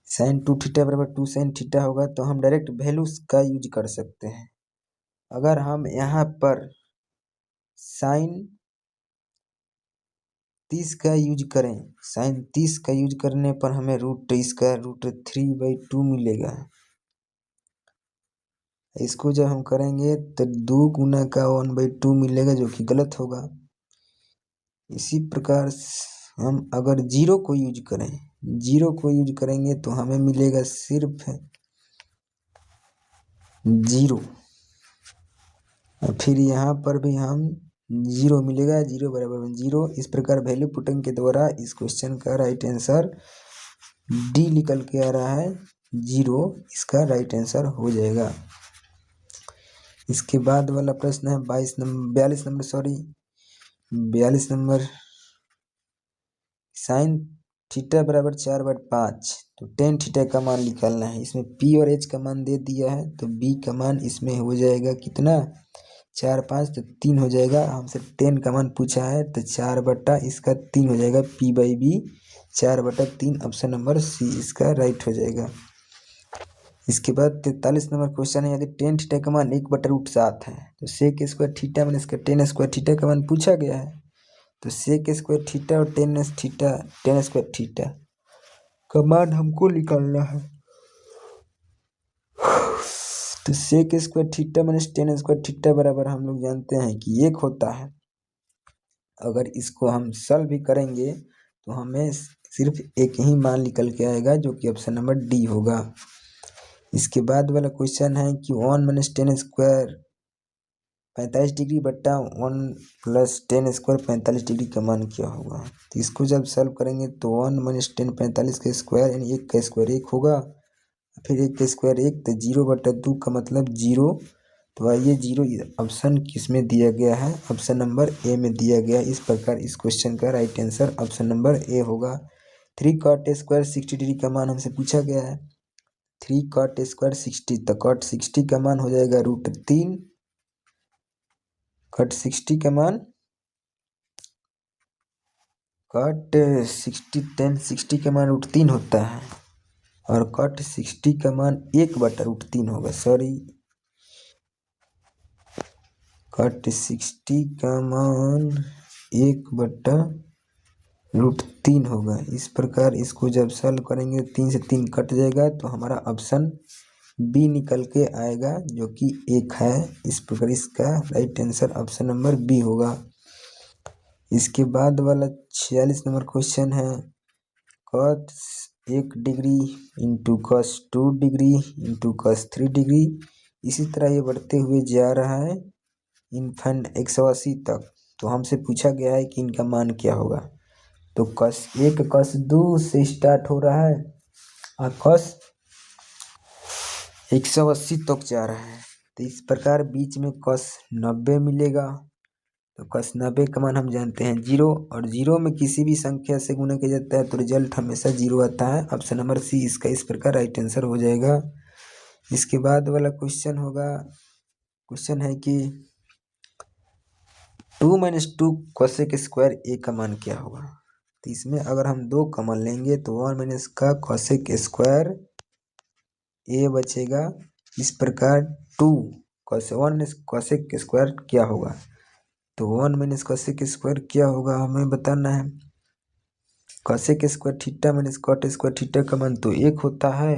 S1: साइन 2 थीटा बराबर 2 साइन थीटा होगा। तो हम डायरेक्ट वैल्यूज का यूज कर सकते हैं। अगर हम यहाँ पर साइन 30 का यूज करें, साइन 30 का यूज करने पर हमें √3/2 मिलेगा। इसको जब हम करेंगे तो 2 गुना का 1/2 मिलेगा, जो कि गलत होगा। इसी प्रकार हम अगर जीरो को यूज करेंगे तो हमें मिलेगा सिर्फ 0। और फिर यहाँ पर भी हम 0 मिलेगा, 0 बराबर 0। इस प्रकार वैल्यू पुटिंग के द्वारा इस क्वेश्चन का राइट आंसर डी निकल के आ रहा है, 0 इसका राइट आंसर हो जाएगा। इसके बाद वाला प्रश्न है 42 नंबर साइन थीटा बराबर 4/5। तो टेन थीटा का मान निकालना है। इसमें पी और एच का मान दे दिया है, तो बी का मान इसमें हो जाएगा कितना, 4/5, तो 3 हो जाएगा। हमसे 10 का मान पूछा है, तो 4/3 हो जाएगा, P/B 4/3। ऑप्शन नंबर सी इसका राइट हो जाएगा। इसके बाद 43 नंबर क्वेश्चन है, यदि टेन थीटा का मान 1/√7 है, तो सेक स्क्वायर थीटा माइनस का टेन स्क्वायर थीटा का मान पूछा गया है। तो सेक स्क्वायर थीटा और टेन स्क्वायर थीटा का मान हमको निकालना है। तो sec square theta minus tan square theta बराबर हम लोग जानते हैं कि 1 होता है। अगर इसको हम सॉल्व भी करेंगे तो हमें सिर्फ एक ही मान निकल के आएगा, जो कि ऑप्शन नंबर डी होगा। इसके बाद वाला क्वेश्चन है कि 1 - 10 स्क्वायर 45 डिग्री बट्टा 1 + 10 स्क्वायर 45 डिग्री का मान क्या होगा। तो इसको जब सॉल्व करेंगे तो 1 - 10 45 का स्क्वायर यानी 1 का स्क्वायर 1 होगा, फिर 1 का स्क्वायर 1, तो 0/2 का मतलब 0। तो आइए 0 ऑप्शन किस में दिया गया है, ऑप्शन नंबर ए में दिया गया। इस प्रकार इस क्वेश्चन का right answer option number A होगा। 3 cot स्क्वायर 60 डिग्री का मान हमसे पूछा गया है। 3 cot स्क्वायर 60, तो cot 60 का मान हो जाएगा √3। cot 60 का मान cot 60 tan 60 का मान √3 होता है, और cot 60 का मान 1/√3 होगा। सॉरी, cot 60 का मान 1/√3 होगा। इस प्रकार इसको जब सॉल्व करेंगे 3 से 3 कट जाएगा, तो हमारा ऑप्शन बी निकल के आएगा, जो कि 1 है। इस प्रकार इसका right answer option number B होगा। इसके बाद वाला 46 नंबर क्वेश्चन है, cos 1 degree into cos 2 degree into cos 3 degree. इसी तरह ये बढ़ते हुए जा रहा है इनफाइनाइट 180 तक। तो हमसे पूछा गया है कि इनका मान क्या होगा। तो cos 1 cos 2 से स्टार्ट हो रहा है और cos 180 तक जा रहा है। तो इस प्रकार बीच में cos 90 मिलेगा। तो cos 90 का मान हम जानते हैं 0, और 0 में किसी भी संख्या से गुणा किया जाता है तो रिजल्ट हमेशा 0 आता है। ऑप्शन नंबर सी इसका इस प्रकार राइट आंसर हो जाएगा। इसके बाद वाला क्वेश्चन है कि 2 - 2 cosec स्क्वायर ए का मान क्या होगा। तो इसमें अगर हम 2 कॉमन लेंगे तो 1 - का cosec स्क्वायर ए बचेगा। इस प्रकार 2 1 - cosec स्क्वायर क्या होगा। तो 1 - cosec स्क्वायर क्या होगा हमें बताना है। cosec square theta - cot square theta का मान तो 1 होता है।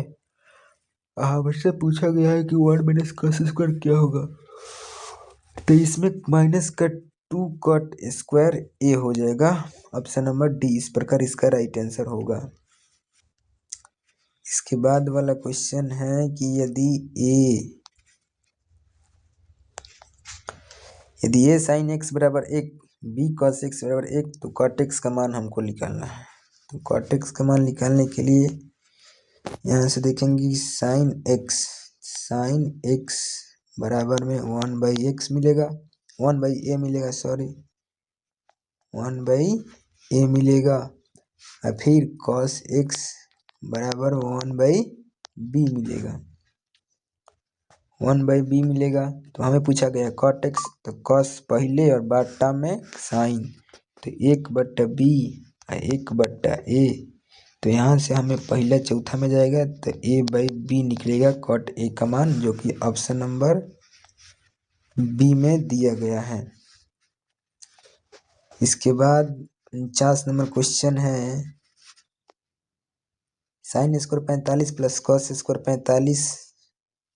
S1: हमसे पूछा गया है कि 1 - cos स्क्वायर क्या होगा। तो इसमें माइनस का 2 cot स्क्वायर ए हो जाएगा। ऑप्शन नंबर डी इस प्रकार इसका राइट आंसर होगा। इसके बाद वाला क्वेश्चन है कि यदि ए sin x बराबर 1, b cos x बराबर 1, तो cot x का मान हमको निकालना है। तो cot x का मान निकालने के लिए यहाँ से देखेंगे कि sin x बराबर में 1/x मिलेगा, 1/a मिलेगा, सॉरी 1/a मिलेगा। और फिर cos x बराबर 1/b मिलेगा। 1/b मिलेगा। तो हमें पूछा गया कॉट एक्स, तो कॉस पहले और बाद टर्म में साइन, तो 1/b 1/a। तो यहाँ से हमें पहला चौथा में जाएगा तो a/b निकलेगा कॉट ए का मान, जो कि ऑप्शन नंबर बी में दिया गया है। इसके बाद 49 नंबर क्वेश्चन है, sine square 45 plus cos square 45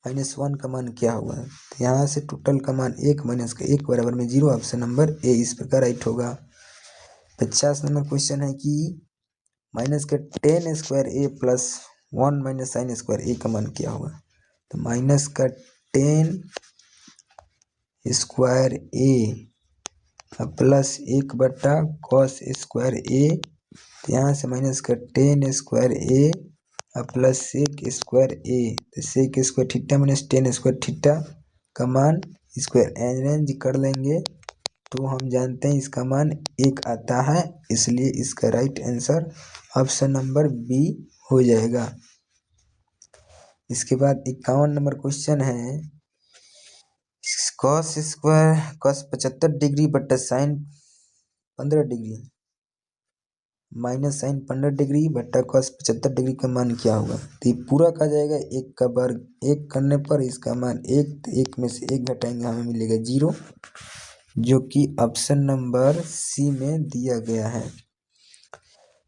S1: -1 का मान क्या होगा। तो यहाँ से टोटल का मान 1 माइनस का 1 बराबर में 0, ऑप्शन नंबर ए इस प्रकार राइट होगा। 50 नंबर क्वेश्चन है कि माइनस का 10 square A plus 1 minus sine square A का मान क्या होगा। तो माइनस का 10 स्क्वायर ए प्लस 1/कॉस स्क्वायर ए, तो यहाँ से माइनस का 10 square A plus sec square A, तो sec square theta minus 10 square theta का मान स्क्वायर अरेंज कर लेंगे तो हम जानते हैं इसका मान 1 आता है, इसलिए इसका right answer option number B हो जाएगा। इसके बाद 51 नंबर क्वेश्चन है, कॉस स्क्वायर कॉस 75 डिग्री बटा sine 15 degree minus sine 15 degree बटा कॉस 75 डिग्री का मान क्या होगा। तो ये पूरा का जाएगा 1 का वर्ग, 1 करने पर इसका मान 1, तो 1 में से 1 घटाएंगे हमें मिलेगा 0, जो कि ऑप्शन नंबर सी में दिया गया है।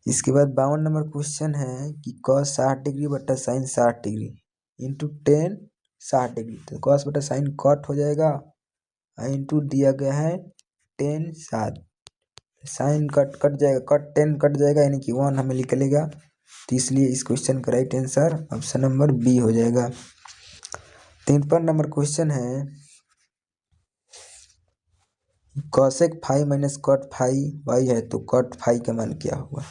S1: इसके बाद 52 नंबर क्वेश्चन है कि कॉस 60 डिग्री बटा साइन 60 डिग्री इंटू 10 60 डिग्री, तो कॉस बटा साइन कॉट हो जाएगा, इंटू दिया गया है 10 60, साइन कट जाएगा, कट 10 कट जाएगा, यानी कि 1 हमें निकलेगा, तो इसलिए इस क्वेश्चन का right answer option number B हो जाएगा। 53 नंबर क्वेश्चन है, cosec phi minus cot phi y है, तो कॉट फाई का मान क्या होगा।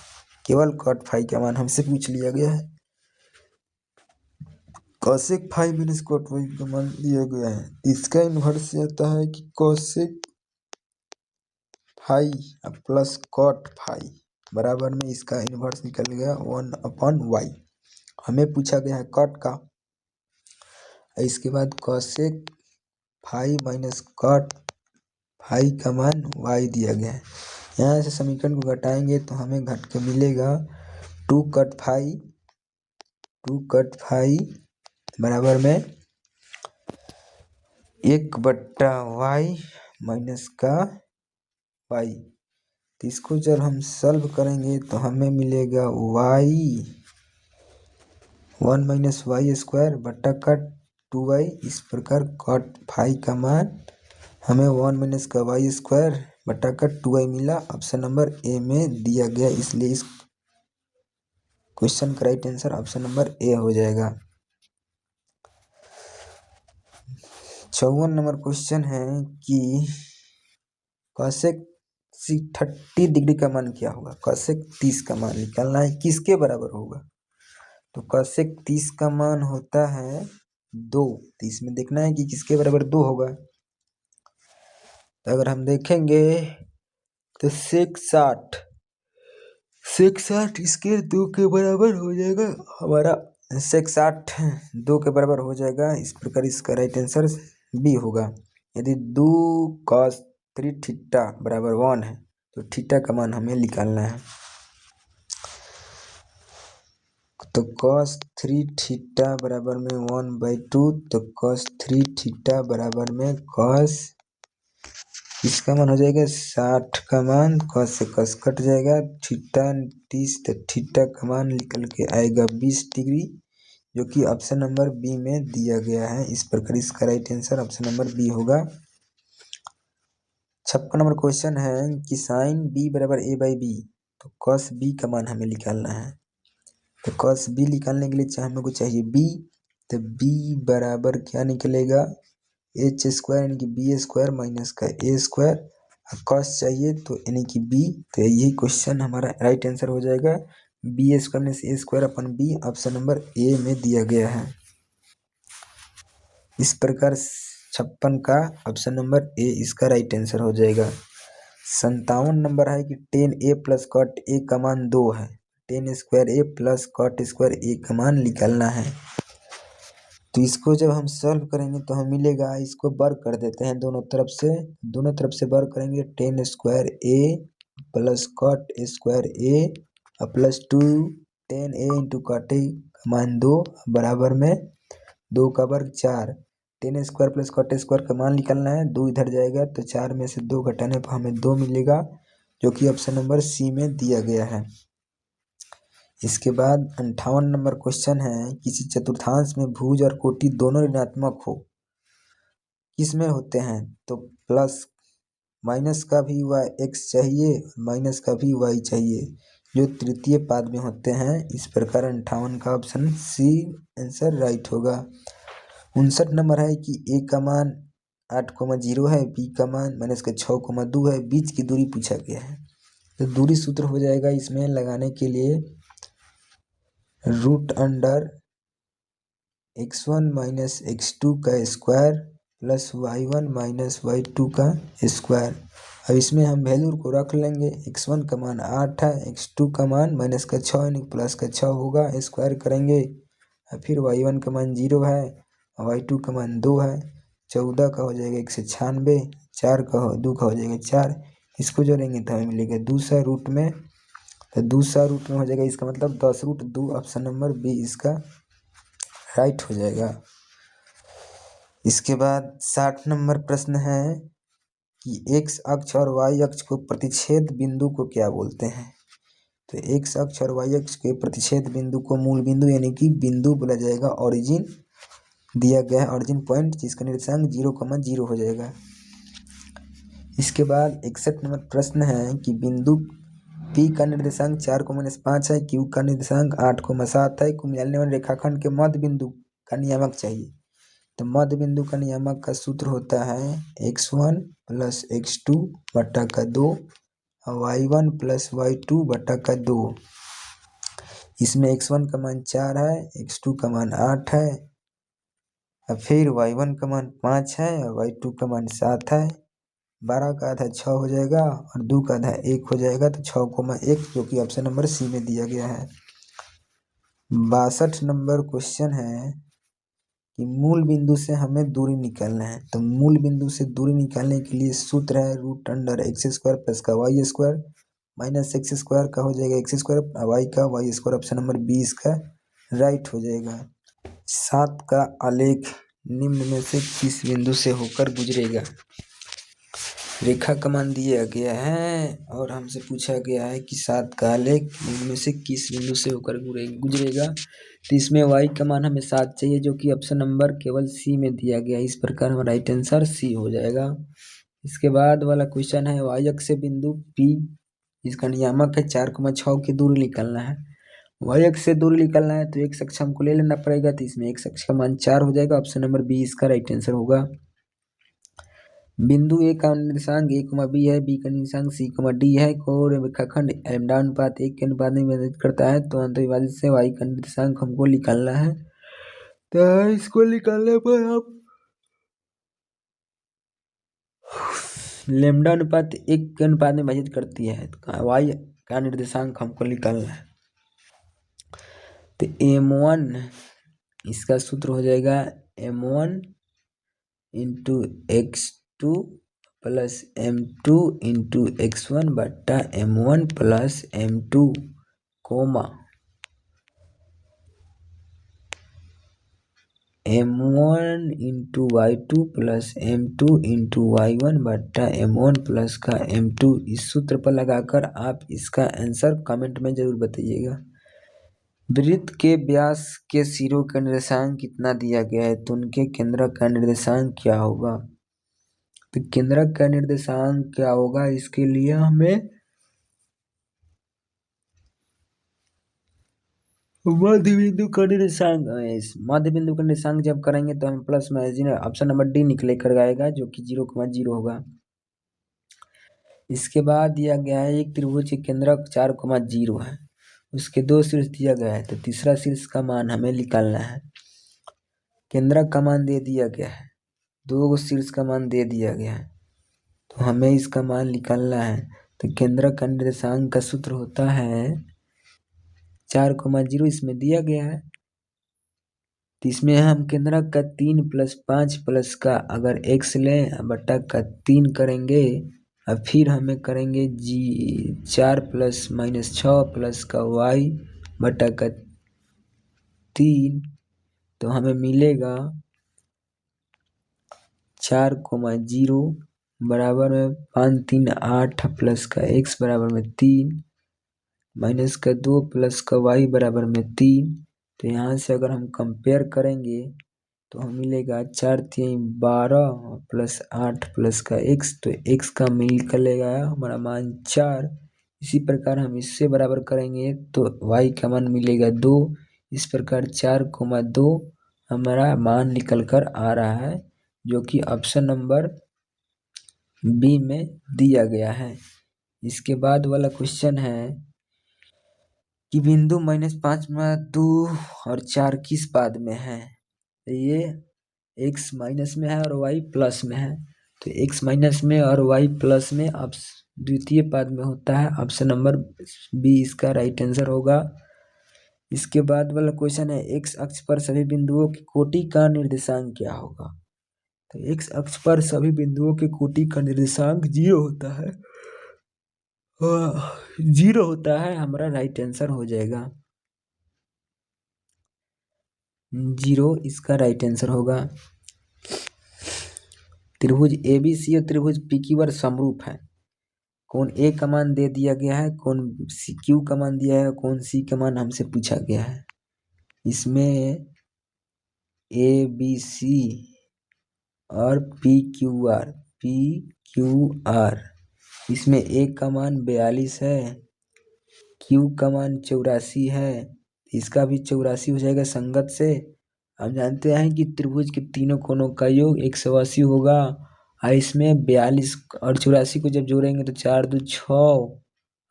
S1: केवल कॉट फाई का मान हमसे पूछ लिया गया है, cosec phi minus cot y का मान दिया गया है। इसका इन्वर्स आता है कि cosec phi plus cot phi बराबर में इसका इन्वर्स निकल गया 1/y। हमें पूछा गया है कॉट का, इसके बाद cosec phi minus cot phi का मान y दिया गया है। यहाँ से समीकरण को घटाएंगे तो हमें घट के मिलेगा 2 कट फाई बराबर में 1/y माइनस का y। तो इसको जब हम सॉल्व करेंगे तो हमें मिलेगा y 1 माइनस वाई स्क्वायर बटा का 2y। इस प्रकार कॉट फाई का मान हमें 1 माइनस का वाई स्क्वायर बटा का 2y मिला, ऑप्शन नंबर ए में दिया गया, इसलिए इस क्वेश्चन का right answer option number A हो जाएगा। 54 नंबर क्वेश्चन है कि कॉसेक 30 डिग्री का मान क्या होगा। कॉसेक 30 का मान निकालना है, किसके बराबर होगा। तो कॉसेक 30 का मान होता है 2, तो इसमें देखना है कि किसके बराबर 2 होगा। तो अगर हम देखेंगे तो सेक 60 इसके 2 के बराबर हो जाएगा, हमारा सेक 60 2 के बराबर हो जाएगा, इस प्रकार इसका राइट आंसर बी होगा। यदि 2 cos 3 थीटा बराबर 1 है तो थीटा का मान हमें निकालना है। तो cos 3 थीटा बराबर में 1/2, तो cos 3 थीटा बराबर में cos, इसका मान हो जाएगा 60 का मान, cos से cos कट जाएगा, थीटा 30, तो थीटा का मान निकल के आएगा 20 डिग्री, जो कि ऑप्शन नंबर बी में दिया गया है। इस प्रकार इसका right answer option number B होगा। 56 नंबर क्वेश्चन है कि साइन बी बराबर a/b, तो cos b का मान हमें निकालना है। तो cos b निकालने के लिए हमको चाहिए b, तो b बराबर क्या निकलेगा h स्क्वायर यानी कि b स्क्वायर माइनस का a स्क्वायर, cos चाहिए तो यानी कि b, तो यही क्वेश्चन हमारा राइट आंसर हो जाएगा, b square minus a square upon b, option number A में दिया गया है। इस प्रकार 56 का ऑप्शन नंबर ए इसका राइट आंसर हो जाएगा। 57 नंबर है कि 10a प्लस कॉट ए का मान 2 है, 10 square A plus cot square A का मान निकालना है। तो इसको जब हम सॉल्व करेंगे तो हमें मिलेगा, इसको वर्ग कर देते हैं दोनों तरफ से वर्ग करेंगे। 10 square A plus cot square A plus 2 10 A into cot A का मान 2 बराबर में 2 का वर्ग 4। 10 स्क्वायर प्लस कॉट स्क्वायर का मान निकालना है, 2 इधर जाएगा तो 4 में से 2 घटाने पर हमें 2 मिलेगा, जो कि ऑप्शन नंबर सी में दिया गया है। इसके बाद 58 नंबर क्वेश्चन है, किसी चतुर्थांश में भुज और कोटि दोनों ऋणात्मक हो, किस में होते हैं? तो प्लस माइनस का भी वाई एक्स चाहिए, माइनस का भी वाई चाहिए, जो तृतीय पाद में होते हैं। इस प्रकार 58 का ऑप्शन सी आंसर राइट होगा। 59 नंबर है कि ए का मान 8,0 है, बी का मान -6,2 है, बीच की दूरी पूछा गया है। तो दूरी सूत्र हो जाएगा इसमें लगाने के लिए root under x1 minus x2 का square plus y1 minus y2 का स्क्वायर। अब इसमें हम वैल्यू को रख लेंगे, x1 का मान 8 है, x2 का मान माइनस का 6 यानी प्लस का 6 होगा, स्क्वायर करेंगे। और फिर y1 का मान 0 है और y2 का मान 2 है, 14 का हो जाएगा 196, 4 का 2 का हो जाएगा 4। इसको जोड़ेंगे तो हमें मिलेगा दूसरा रूट में, तो दूसरा रूट में हो जाएगा, इसका मतलब 10√2। ऑप्शन नंबर बी इसका राइट हो जाएगा। इसके बाद 60 नंबर प्रश्न है कि x अक्ष और y अक्ष को प्रतिच्छेद बिंदु को क्या बोलते हैं? तो x अक्ष और y अक्ष के प्रतिच्छेद बिंदु को मूल बिंदु यानी कि बिंदु बोला जाएगा। ओरिजिन दिया गया है, ओरिजिन पॉइंट, जिसका निर्देशांक 0,0 हो जाएगा। इसके बाद 61 नंबर प्रश्न है कि बिंदु P का निर्देशांक 4,-5 है, Q का निर्देशांक 8,7 है, को मिलाने वाले रेखाखंड के मध्य बिंदु का नियामक चाहिए। तो मध्य बिंदु का नियामक का सूत्र होता है x1 प्लस x2 बटा का 2 और y1 प्लस y2 बटा का 2। इसमें x1 का मान 4 है, x2 का मान 8 है और फिर y1 का मान 5 है और y2 का मान 7 है। 12 का आधा 6 हो जाएगा और 2 का आधा 1 हो जाएगा, तो 6,1, जो कि ऑप्शन नंबर सी में दिया गया है। 62 नंबर क्वेश्चन है कि मूल बिंदु से हमें दूरी निकालना है। तो मूल बिंदु से दूरी निकालने के लिए सूत्र है root under x square plus का y square minus x square का हो जाएगा x स्क्वायर, y का y square. Option number B इसका राइट हो जाएगा। 7 का आलेख निम्न में से किस बिंदु से होकर गुजरेगा? रेखा का मान दिया गया है और हमसे पूछा गया है कि 7 का आलेख निम्न में से किस बिंदु से होकर गुजरेगा। तो इसमें y का मान हमें 7 चाहिए, जो कि ऑप्शन नंबर केवल सी में दिया गया है। इस प्रकार हमारा राइट आंसर सी हो जाएगा। इसके बाद वाला क्वेश्चन है, y अक्ष से बिंदु P जिसका नियामक है 4,6 की दूरी निकालना है। y अक्ष से दूरी निकालना है तो x अक्ष हमको ले लेना पड़ेगा, तो इसमें x अक्ष का मान 4 हो जाएगा। ऑप्शन नंबर बी इसका राइट आंसर होगा। बिंदु ए का निर्देशांक a, b है, b का निर्देशांक c, d है, को रेखाखंड लैम्डा अनुपात 1 के अनुपात में विभाजित करता है। तो अंतर्विभाजित से y का निर्देशांक हमको निकालना है। तो इसको निकालने पर हम लैम्डा अनुपात 1 के अनुपात में विभाजित करती है, तो y का निर्देशांक हमको निकालना है। तो m1 इसका सूत्र हो जाएगा m1 into x2 plus m2 into x1 बट्टा m1 plus m2 comma m1 into y2 plus m2 into y1 बट्टा m1 प्लस का m2। इस सूत्र पर लगाकर आप इसका आंसर कमेंट में जरूर बताइएगा। वृत्त के व्यास के सिरों का निर्देशांक कितना दिया गया है, तो उनके केंद्रक का निर्देशांक क्या होगा? तो केंद्रक का निर्देशांक क्या होगा, इसके लिए हमें मध्य बिंदु का निर्देशांक जब करेंगे तो हम plus minus option number D निकले कर आएगा, जो कि 0,0 होगा। इसके बाद दिया गया है एक त्रिभुज के केंद्रक 4,0 है, उसके 2 शीर्ष दिया गया है, तो तीसरा शीर्ष का मान हमें निकालना है। केंद्रक का मान दे दिया गया है, 2 शीर्ष का मान दे दिया गया है, तो हमें इसका मान निकालना है। तो केंद्रक का निर्देशांक का सूत्र होता है 4,0, इसमें दिया गया है तो इसमें हम केंद्रक का 3 + 5 प्लस का अगर x लें बटा का 3 करेंगे और फिर हमें करेंगे 4 + -6 प्लस का y बटा का 3, तो हमें मिलेगा 4,0 बराबर में 5 3 8 प्लस का x बराबर में 3 माइनस का 2 प्लस का y बराबर में 3। तो यहाँ से अगर हम कंपेयर करेंगे तो हमें मिलेगा 4 3 12 प्लस 8 प्लस का x, तो x का मिल कर लेगा हमारा मान 4। इसी प्रकार हम इससे बराबर करेंगे तो y का मान मिलेगा 2। इस प्रकार 4,2 हमारा मान निकल कर आ रहा है, जो कि ऑप्शन नंबर बी में दिया गया है। इसके बाद वाला क्वेश्चन है कि बिंदु -5 में 2 और 4 किस पाद में है। तो ये x माइनस में है और y प्लस में है। तो x माइनस में और y प्लस में अब द्वितीय पाद में होता है। ऑप्शन नंबर बी इसका राइट आंसर होगा। इसके बाद वाला क्वेश्चन है x अक्ष पर सभी बिंदुओं की कोटि का निर्देशांक क्या होगा। तो x अक्ष पर सभी बिंदुओं के कोटि का निर्देशांक 0 होता है। 0 होता है, हमारा राइट आंसर हो जाएगा 0, इसका राइट आंसर होगा। त्रिभुज ABC और त्रिभुज PQR समरूप है। कौन A का मान दे दिया गया है, कौन Q का मान दिया है, कौन C का मान हमसे पूछा गया है। इसमें ABC और PQR इसमें A का मान 42 है, Q का मान 84 है, इसका भी 84 हो जाएगा संगत से। हम जानते हैं कि त्रिभुज के तीनों कोनों का योग 180 होगा। और इसमें 42 और 84 को जब जोड़ेंगे तो 4 2 6,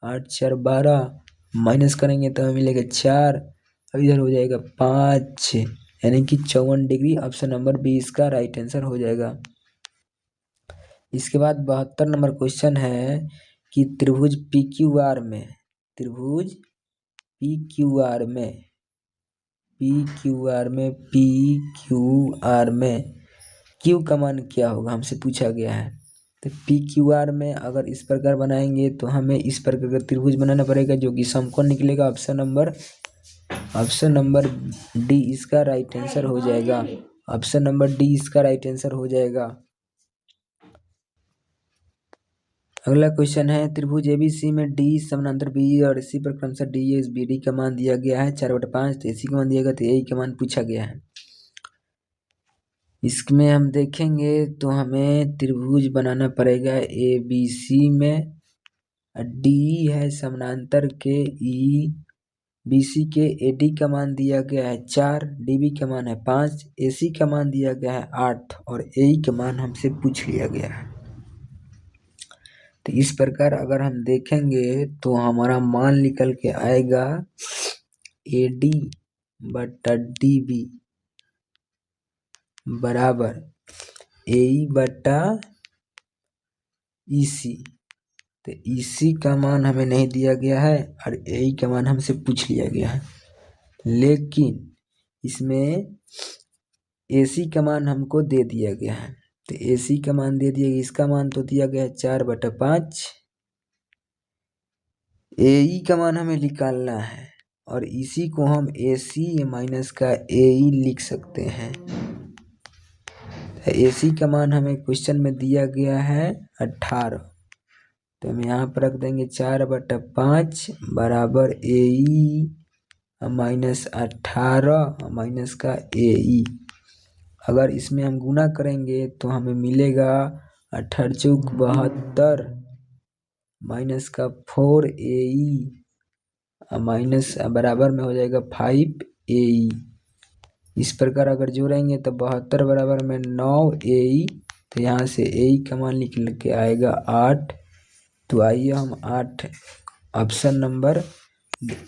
S1: 8 4 12, माइनस करेंगे तो हमें मिलेगा 4, अब इधर हो जाएगा 5, यानी कि 54 डिग्री। ऑप्शन नंबर बी इसका राइट आंसर हो जाएगा। इसके बाद 72 नंबर क्वेश्चन है कि त्रिभुज PQR में Q का मान क्या होगा, हमसे पूछा गया है। तो PQR में अगर इस प्रकार बनाएंगे तो हमें इस प्रकार का त्रिभुज बनाना पड़ेगा, जो कि समकोण निकलेगा। ऑप्शन नंबर डी इसका राइट आंसर हो जाएगा। ऑप्शन नंबर डी इसका राइट आंसर हो जाएगा। अगला क्वेश्चन है त्रिभुज ABC में D समानांतर B और इसी पर क्रमशः DS BD का मान दिया गया है 4/5। तो AC का मान दिया गया, तो AE का मान पूछा गया है। इसमें हम देखेंगे तो हमें त्रिभुज बनाना पड़ेगा ABC में DE है समानांतर के BC के AD का मान दिया गया है 4, DB का मान है 5, AC का मान दिया गया है 8 और AE का मान हमसे पूछ लिया गया है। तो इस प्रकार अगर हम देखेंगे तो हमारा मान निकल के आएगा AD बटा DB बराबर AE बटा EC। तो EC का मान हमें नहीं दिया गया है और AE का मान हमसे पूछ लिया गया है, लेकिन इसमें AC का मान हमको दे दिया गया है। तो AC का मान दे दिया गया, इसका मान तो दिया गया है 4/5। AE का मान हमें निकालना है और इसी को हम AC माइनस का AE लिख सकते हैं। AC का मान हमें क्वेश्चन में दिया गया है 18, तो हम यहाँ पर रख देंगे 4/5 बराबर AE माइनस 18 माइनस का AE। अगर इसमें हम गुना करेंगे तो हमें मिलेगा 18 चौक 72 माइनस का 4 AE माइनस बराबर में हो जाएगा 5 AE। इस प्रकार अगर जोड़ेंगे तो 72 बराबर में 9 AE, तो यहाँ से AE का मान निकल के आएगा 8। तो आइए हम 8 ऑप्शन नंबर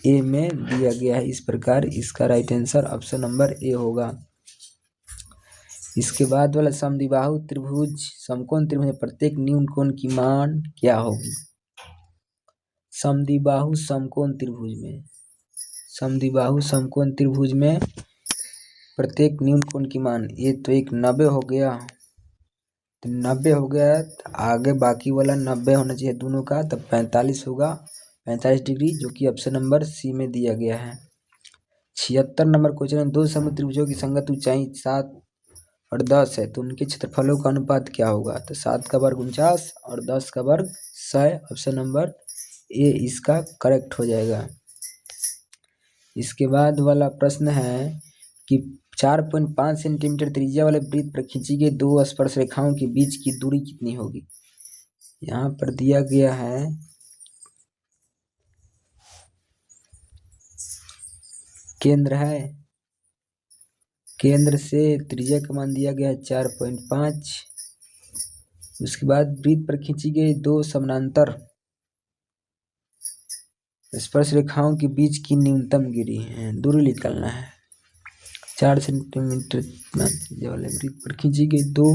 S1: ए में दिया गया है। इस प्रकार इसका right answer option number A होगा। इसके बाद वाला समद्विबाहु त्रिभुज समकोण त्रिभुज में प्रत्येक न्यून कोण की मान क्या होगी। समद्विबाहु समकोण त्रिभुज में प्रत्येक न्यून कोण की मान, ये तो एक 90 हो गया, तो 90 हो गया, तो आगे बाकी वाला 90 होना चाहिए दोनों का, तब 45 होगा, 45 डिग्री, जो कि ऑप्शन नंबर सी में दिया गया है। 76 नंबर क्वेश्चन है, दो समुद्रभुजों की संगत ऊंचाई 7 और 10 है, तो उनके क्षेत्रफलों का अनुपात क्या होगा? तो 7 का वर्ग 49 और 10 का वर्ग 100, ऑप्शन नंबर ए इसका करेक्ट हो जाएगा। इसके बाद वाला प्रश्न है कि 4.5 सेंटीमीटर त्रिज्या वाले वृत्त पर खींची गई दो स्पर्श रेखाओं के बीच की दूरी कितनी होगी? यहाँ पर दिया गया है केंद्र है, केंद्र से त्रिज्या का मान दिया गया है 4.5। उसके बाद वृत्त पर खींची गई दो समानांतर स्पर्श रेखाओं के बीच की न्यूनतम दूरी निकालना है। 4 सेंटीमीटर त्रिज्या वाले वृत्त पर खींची गई दो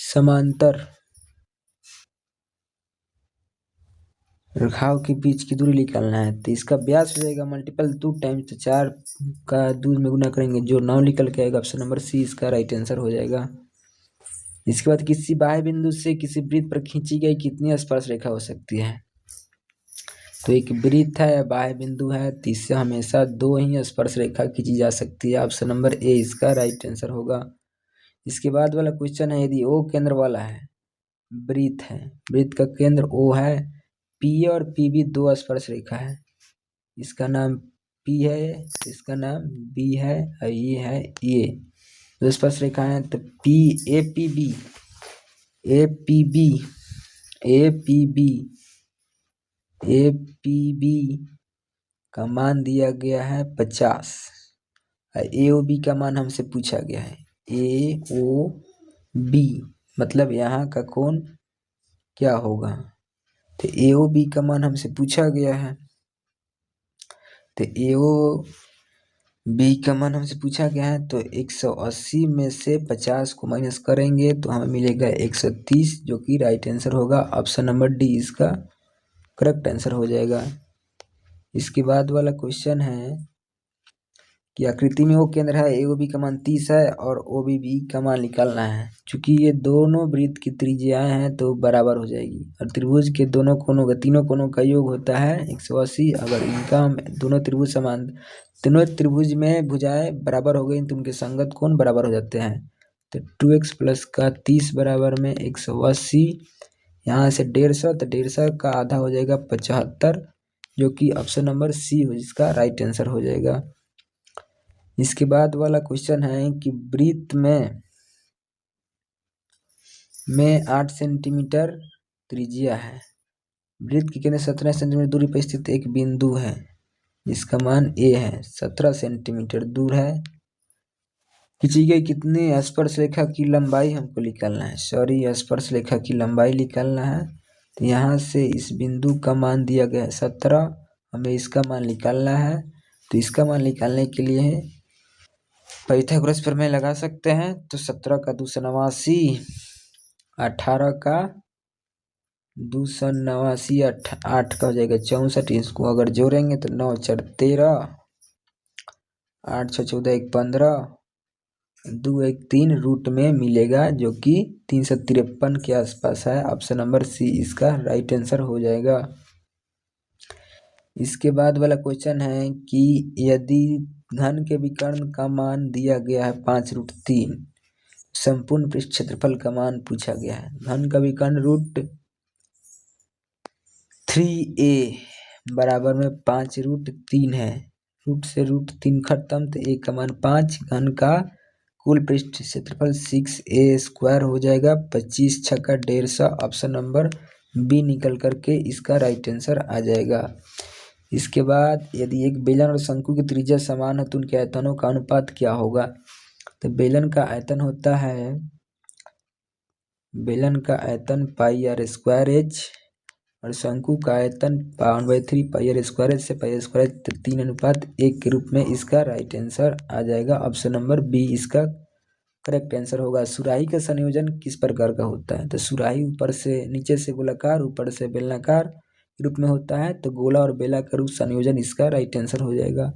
S1: समांतर रेखाओं के बीच की दूरी निकालना है, तो इसका व्यास हो जाएगा मल्टीपल 2 टाइम्स, तो 4 का 2 में गुना करेंगे, जो 9 निकल के आएगा, ऑप्शन नंबर सी इसका राइट आंसर हो जाएगा। इसके बाद किसी बाह्य बिंदु से किसी वृत्त पर खींची गई कितनी स्पर्श रेखा हो सकती है? तो एक वृत्त है, बाह्य बिंदु है, तो इससे हमेशा 2 ही स्पर्श रेखा खींची जा सकती है, ऑप्शन नंबर ए इसका राइट आंसर होगा। इसके बाद वाला क्वेश्चन है, यदि ओ केंद्र वाला है वृत्त है, वृत्त का केंद्र ओ है, पी और पी भी दो स्पर्श रेखा है, इसका नाम पी है, इसका नाम बी है, और ये है ए, दो स्पर्श रेखा है, तो P A P B A P B A P B A P B का मान दिया गया है 50, और ए ओ बी का मान हमसे पूछा गया है, ए ओ बी मतलब यहाँ का कोण क्या होगा? तो ए ओ बी का मान हमसे पूछा गया है, तो ए ओ बी का मान हमसे पूछा गया है, तो 180 में से 50 को माइनस करेंगे तो हमें मिलेगा 130, जो कि राइट आंसर होगा, ऑप्शन नंबर डी इसका करेक्ट आंसर हो जाएगा। इसके बाद वाला क्वेश्चन है कि आकृति में वो केंद्र है, ए ओ बी का मान 30 है और ओ बी बी का मान निकालना है। चूंकि ये दोनों वृत्त की त्रिज्याएं हैं तो बराबर हो जाएगी, और त्रिभुज के दोनों कोनों का, तीनों कोनों का योग होता है 180। अगर इनका दोनों त्रिभुज समान, तीनों त्रिभुज में भुजाएं बराबर हो गई तो उनके संगत कोण बराबर हो जाते हैं, तो 2x प्लस का 30 बराबर में 180, यहाँ से 150, तो 150 का आधा हो जाएगा 75, जो कि ऑप्शन नंबर सी इसका राइट आंसर हो जाएगा। इसके बाद वाला क्वेश्चन है कि वृत्त में 8 सेंटीमीटर त्रिज्या है, वृत्त के केंद्र 17 सेंटीमीटर दूरी पर स्थित एक बिंदु है, इसका मान ए है, 17 सेंटीमीटर दूर है, खींची गई कितने स्पर्श रेखा की लंबाई हमको निकालना है, स्पर्श रेखा की लंबाई निकालना है, तो यहाँ से इस बिंदु का मान दिया गया है 17, हमें इसका मान निकालना है, तो इसका मान निकालने के लिए पाइथागोरस प्रमेय लगा सकते हैं, तो 17 का 289, 18 का 289, 8 का हो जाएगा 64, इसको अगर जोड़ेंगे तो 9 4 13, 8 6 14 1 15, 2 1 3 रूट में मिलेगा, जो कि 353 के आसपास है, ऑप्शन नंबर सी इसका राइट आंसर हो जाएगा। इसके बाद वाला क्वेश्चन है कि यदि घन के विकर्ण का मान दिया गया है 5√3, संपूर्ण पृष्ठ क्षेत्रफल का मान पूछा गया है, घन का विकर्ण √3a बराबर में 5√3 है, रूट से √3 खत्म, तो a का मान 5, घन का कुल पृष्ठ क्षेत्रफल 6a² हो जाएगा, 25 छक्का 150, ऑप्शन नंबर बी निकल करके इसका राइट आंसर आ जाएगा। इसके बाद यदि एक बेलन और शंकु की त्रिज्या समान है तो उनके आयतनों का अनुपात क्या होगा? तो बेलन का आयतन होता है, बेलन का आयतन πr²h और शंकु का आयतन 1/3 πr²h से πr²h, तो 3:1 के रूप में इसका राइट आंसर आ जाएगा, ऑप्शन नंबर बी इसका करेक्ट आंसर होगा। सुराही का संयोजन किस प्रकार का होता है? तो सुराही ऊपर से, नीचे से गोलाकार, ऊपर से बेलनाकार रूप में होता है, तो गोला और बेला का रूप संयोजन इसका राइट आंसर हो जाएगा।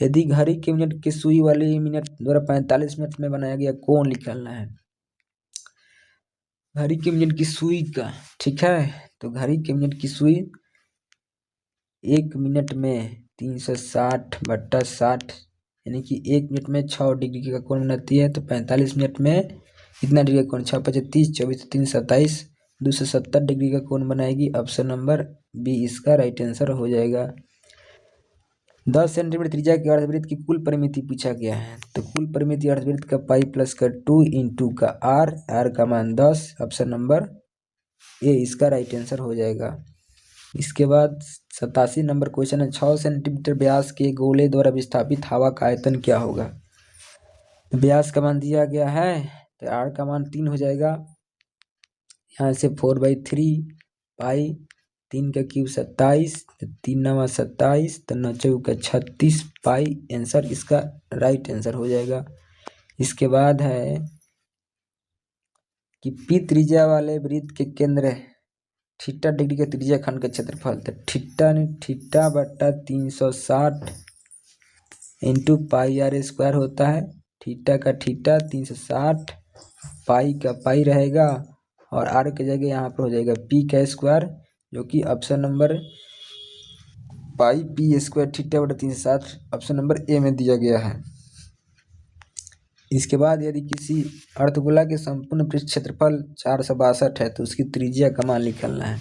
S1: यदि घड़ी के मिनट की सुई वाली मिनट द्वारा 45 मिनट में बनाया गया कोण निकालना है। घड़ी के मिनट की सुई का, ठीक है, तो घड़ी के मिनट की सुई 1 मिनट में 360/60 यानी कि 1 मिनट में 6 डिग्री का कोण बनाती है। तो 45 मिनट में कितना डिग्री का कोण, 6 × 5 = 30, 24 × 3 = 27, 270 डिग्री का कोण बनाएगी। ऑप्शन नंबर बी इसका राइट आंसर हो जाएगा। 10 सेंटीमीटर त्रिज्या के अर्धवृत्त की कुल परिमिति पूछा गया है। तो कुल परिमिति अर्धवृत्त का पाई प्लस का 2 इंटू का आर का मान 10। ऑप्शन नंबर ए इसका राइट आंसर हो जाएगा। इसके बाद 87 नंबर क्वेश्चन है, 6 सेंटीमीटर व्यास के गोले द्वारा विस्थापित हवा का आयतन क्या होगा। व्यास का मान दिया गया है, तो आर का मान 3 हो जाएगा। यहाँ से 4/3 पाई, 3 का क्यूब 27, 3 9 27, तो 9 चौका 36 पाई आंसर इसका राइट आंसर हो जाएगा। इसके बाद है कि पी त्रिज्या वाले वृत्त के केंद्र थीटा डिग्री के त्रिज्या खंड का क्षेत्रफल, तो थीटा बटा 360 इंटू पाई आर स्क्वायर होता है। थीटा का थीटा 360, पाई का पाई रहेगा और आर की जगह यहाँ पर हो जाएगा पी का स्क्वायर, जो कि ऑप्शन नंबर पाई पी स्क्वायर थीटा बटा 360 ऑप्शन नंबर ए में दिया गया है। इसके बाद यदि किसी अर्धगोला के संपूर्ण पृष्ठ क्षेत्रफल 462 है तो उसकी त्रिज्या का मान निकालना है।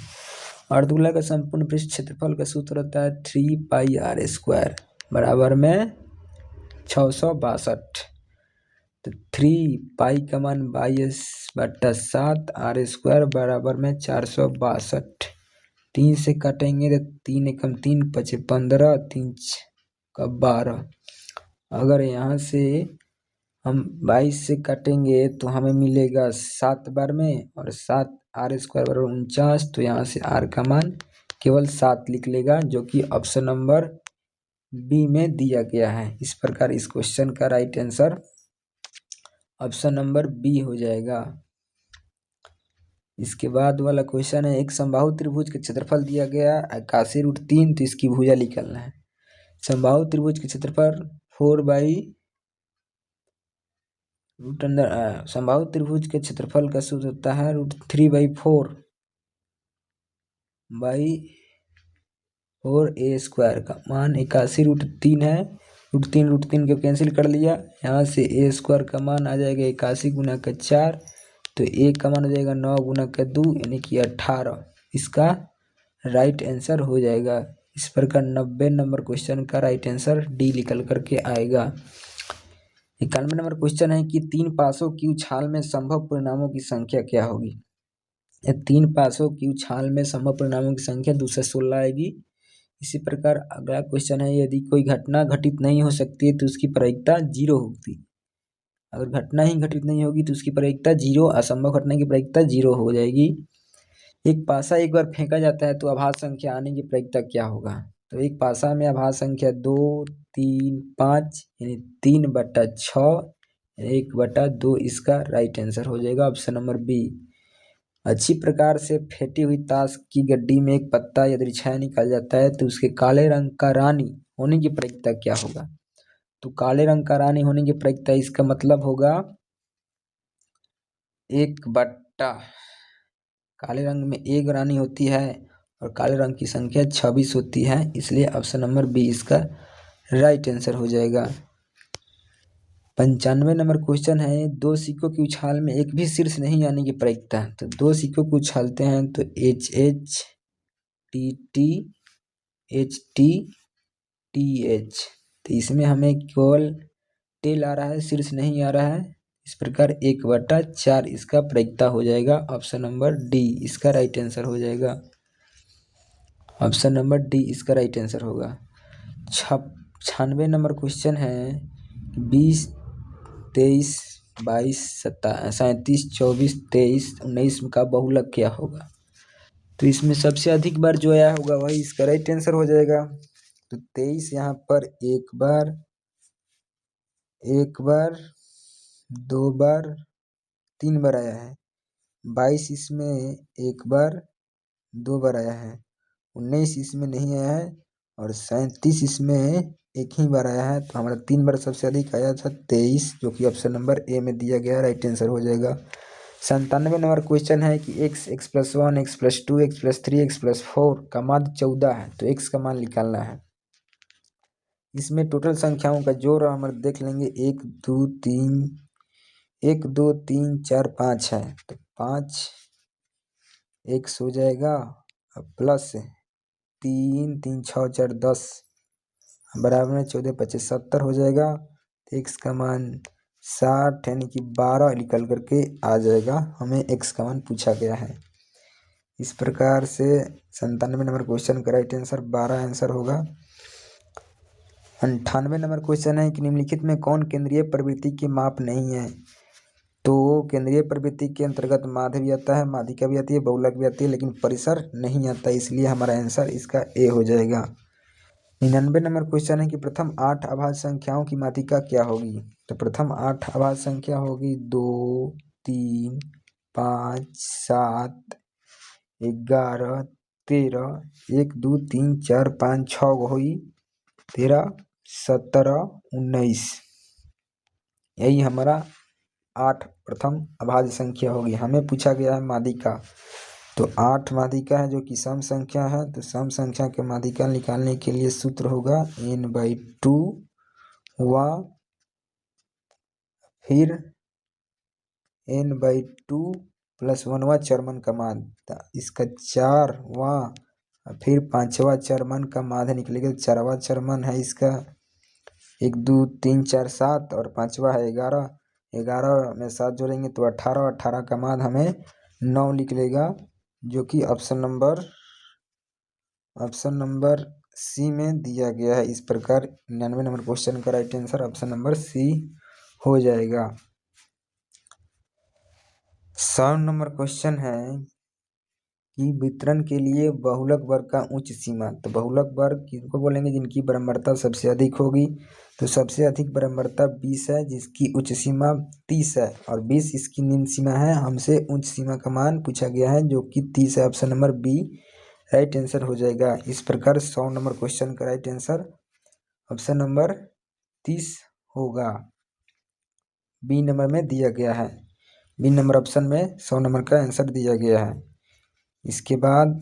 S1: अर्धगोला का संपूर्ण पृष्ठ क्षेत्रफल का सूत्र होता है 3 पाई आर स्क्वायर बराबर में 662। तो 3 पाई का मान 22/7 आर स्क्वायर बराबर में 462। 3 से काटेंगे तो 3 एकम 3 × 5 = 15, 3 का 12। अगर यहाँ से हम 22 से काटेंगे तो हमें मिलेगा 7 बार में, और 7 आर स्क्वायर बराबर 49। तो यहाँ से आर का मान केवल 7 लिख लेगा, जो कि ऑप्शन नंबर बी में दिया गया है। इस प्रकार इस क्वेश्चन का right answer option number B हो जाएगा। इसके बाद वाला क्वेश्चन है, एक समबाहु त्रिभुज के क्षेत्रफल दिया गया 81√3, तो इसकी भुजा निकालना है। समबाहु त्रिभुज के क्षेत्रफल 4/√, समबाहु त्रिभुज के क्षेत्रफल का सूत्र होता है √3/4 का मान 81√3 है। √3 को कैंसिल कर लिया, यहाँ से a स्क्वायर का मान आ जाएगा 81 × 4, तो a का मान हो जाएगा 9 × 2 यानी कि 18। इसका राइट आंसर हो जाएगा। इस प्रकार 90 नंबर क्वेश्चन का राइट आंसर डी निकल करके आएगा। 91 नंबर क्वेश्चन है कि 3 पासों की उछाल में संभव परिणामों की संख्या क्या होगी। 3 पासों की उछाल में संभव परिणामों की संख्या 216 आएगी। इसी प्रकार अगला क्वेश्चन है, यदि कोई घटना घटित नहीं हो सकती है तो उसकी प्रायिकता 0 होगी। अगर घटना ही घटित नहीं होगी तो उसकी प्रायिकता 0, असंभव घटना की प्रायिकता 0 हो जाएगी। एक पासा एक बार फेंका जाता है तो आभास संख्या आने की प्रायिकता क्या होगा। तो एक पासा में आभास संख्या 2 3 5 यानी 3/6 1/2 इसका राइट आंसर हो जाएगा ऑप्शन नंबर बी। अच्छी प्रकार से फेंटी हुई ताश की गड्डी में एक पत्ता यदि छाया निकाल जाता है तो उसके काले रंग का रानी होने की प्रायिकता क्या होगा। तो काले रंग का रानी होने की प्रायिकता इसका मतलब होगा 1/, काले रंग में एक रानी होती है और काले रंग की संख्या 26 होती है, इसलिए ऑप्शन नंबर बी इसका राइट आंसर हो जाएगा। 95 नंबर क्वेश्चन है, 2 सिक्कों की उछाल में एक भी शीर्ष नहीं आने की प्रायिकता। तो 2 सिक्कों को उछालते हैं तो HH TT HT TH, तो इसमें हमें केवल टेल आ रहा है, शीर्ष नहीं आ रहा है। इस प्रकार 1/4 इसका प्रायिकता हो जाएगा। ऑप्शन नंबर डी इसका राइट आंसर हो जाएगा। ऑप्शन नंबर डी इसका राइट आंसर होगा। 96 नंबर क्वेश्चन है, 20 23 22 37 24 23 19 का बहुलक क्या होगा। तो इसमें सबसे अधिक बार जो आया होगा वही इसका राइट आंसर हो जाएगा। तो 23 यहाँ पर एक बार 2 बार 3 बार आया है। 22 इसमें एक बार 2 बार आया है। 19 इसमें नहीं आया है और 37 इसमें एक ही बार आया है, तो हमारा 3 बार सबसे अधिक आया था 23, जो कि ऑप्शन नंबर ए में दिया गया राइट आंसर हो जाएगा। 97 नंबर क्वेश्चन है कि x x+1 x+2 x+3 x+4 का मान 14 है, तो x का मान निकालना है। इसमें टोटल संख्याओं का जोड़ हम देख लेंगे, 1 2 3 4 5 है, तो 5 x हो जाएगा प्लस 3 3 6 4 10 बराबर में 14 25 70 हो जाएगा। x का मान 60 यानी कि 12 निकल करके आ जाएगा। हमें x का मान पूछा गया है। इस प्रकार से 97 नंबर क्वेश्चन का राइट आंसर 12 आंसर होगा। 98 नंबर क्वेश्चन है कि निम्नलिखित में कौन केंद्रीय प्रवृत्ति के माप नहीं है। तो केंद्रीय प्रवृत्ति के अंतर्गत माध्य भी आता है, माध्यिका भी आती है, बहुलक भी आती है, लेकिन परिसर नहीं आता, इसलिए हमारा आंसर इसका ए हो जाएगा। 99 नंबर क्वेश्चन है कि प्रथम 8 अभाज्य संख्याओं की माध्यिका क्या होगी। तो प्रथम 8 अभाज्य संख्या होगी 2 3 5 7 11 13 1 2 3 4 5 6 हुई 13 17 19, यही हमारा 8 प्रथम अभाज्य संख्या होगी। हमें पूछा गया है माध्यिका, तो 8 माध्यिका है जो कि सम संख्या है, तो सम संख्या के माध्यिका निकालने के लिए सूत्र होगा n/2 व फिर n/2 प्लस 1वां चरमन का माध्य, इसका 4वां फिर 5वां चरमन का माध्य निकलेगा। 4वां चरमन है इसका 1 2 3 4 7 और 5वां है 11, 11 में 7 जोड़ेंगे तो 18, 18 का मान हमें 9 निकलेगा, जो कि ऑप्शन नंबर सी में दिया गया है। इस प्रकार 99 नंबर क्वेश्चन का right answer option number C हो जाएगा। 100 नंबर क्वेश्चन है कि वितरण के लिए बहुलक वर्ग का उच्च सीमा। तो बहुलक वर्ग किनको बोलेंगे, जिनकी बारंबारता सबसे अधिक होगी। तो सबसे अधिक बारंबारता 20 है, जिसकी उच्च सीमा 30 है, और 20 इसकी निम्न सीमा है। हमसे उच्च सीमा का मान पूछा गया है, जो कि 30 है। Option number B right answer हो जाएगा। इस प्रकार 100 नंबर क्वेश्चन का राइट आंसर ऑप्शन नंबर 30 होगा। बी नंबर में दिया गया है, बी नंबर ऑप्शन में 100 नंबर का आंसर दिया गया है। इसके बाद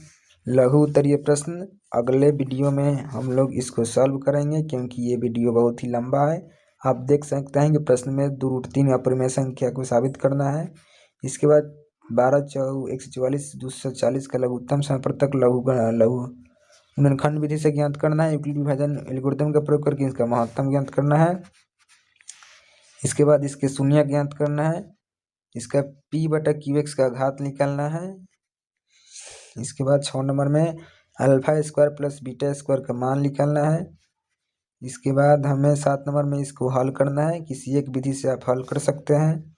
S1: लघु उत्तरीय प्रश्न, अगले वीडियो में हम लोग इसको सॉल्व करेंगे, क्योंकि ये वीडियो बहुत ही लंबा है। आप देख सकते हैं कि प्रश्न में 2√3 अपरिमेय संख्या को साबित करना है। इसके बाद 12 4 144 240 का लघुत्तम समप्रतक लघु गुणनखंड विधि से ज्ञात करना है। यूक्लिड विभाजन एल्गोरिथम का प्रयोग करके इसका महत्तम ज्ञात करना है। इसके बाद इसके शून्य ज्ञात करना है। इसका p/qx का घात निकालना है। इसके बाद 6 नंबर में alpha square plus beta square का मान निकालना है। इसके बाद हमें 7 नंबर में इसको हल करना है, किसी एक विधि से आप हल कर सकते हैं।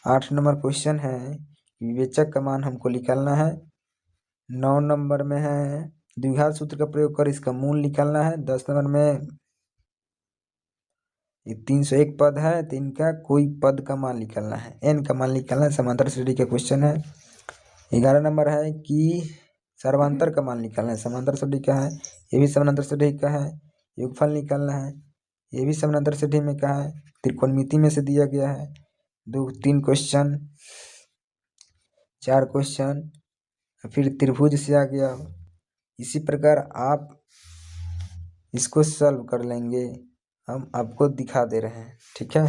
S1: 8 नंबर क्वेश्चन है विवेचक का मान हमको निकालना है। 9 नंबर में है द्विघात सूत्र का प्रयोग कर इसका मूल निकालना है। 10 नंबर में 301 पद है, तो इनका कोई पद का मान निकालना है, n का मान निकालना है। समांतर श्रेणी का क्वेश्चन है। 11 नंबर है कि सर्वांतर का मान निकालना है। समांतर श्रेणी का है, ये भी समांतर श्रेणी का है। योगफल निकालना है, ये भी समांतर श्रेणी में का है। त्रिकोणमिति में से दिया गया है। 3 क्वेश्चन, 4 क्वेश्चन, फिर त्रिभुज से आ गया। इसी प्रकार आप इसको सॉल्व कर लेंगे, हम आपको दिखा दे रहे हैं, ठीक है।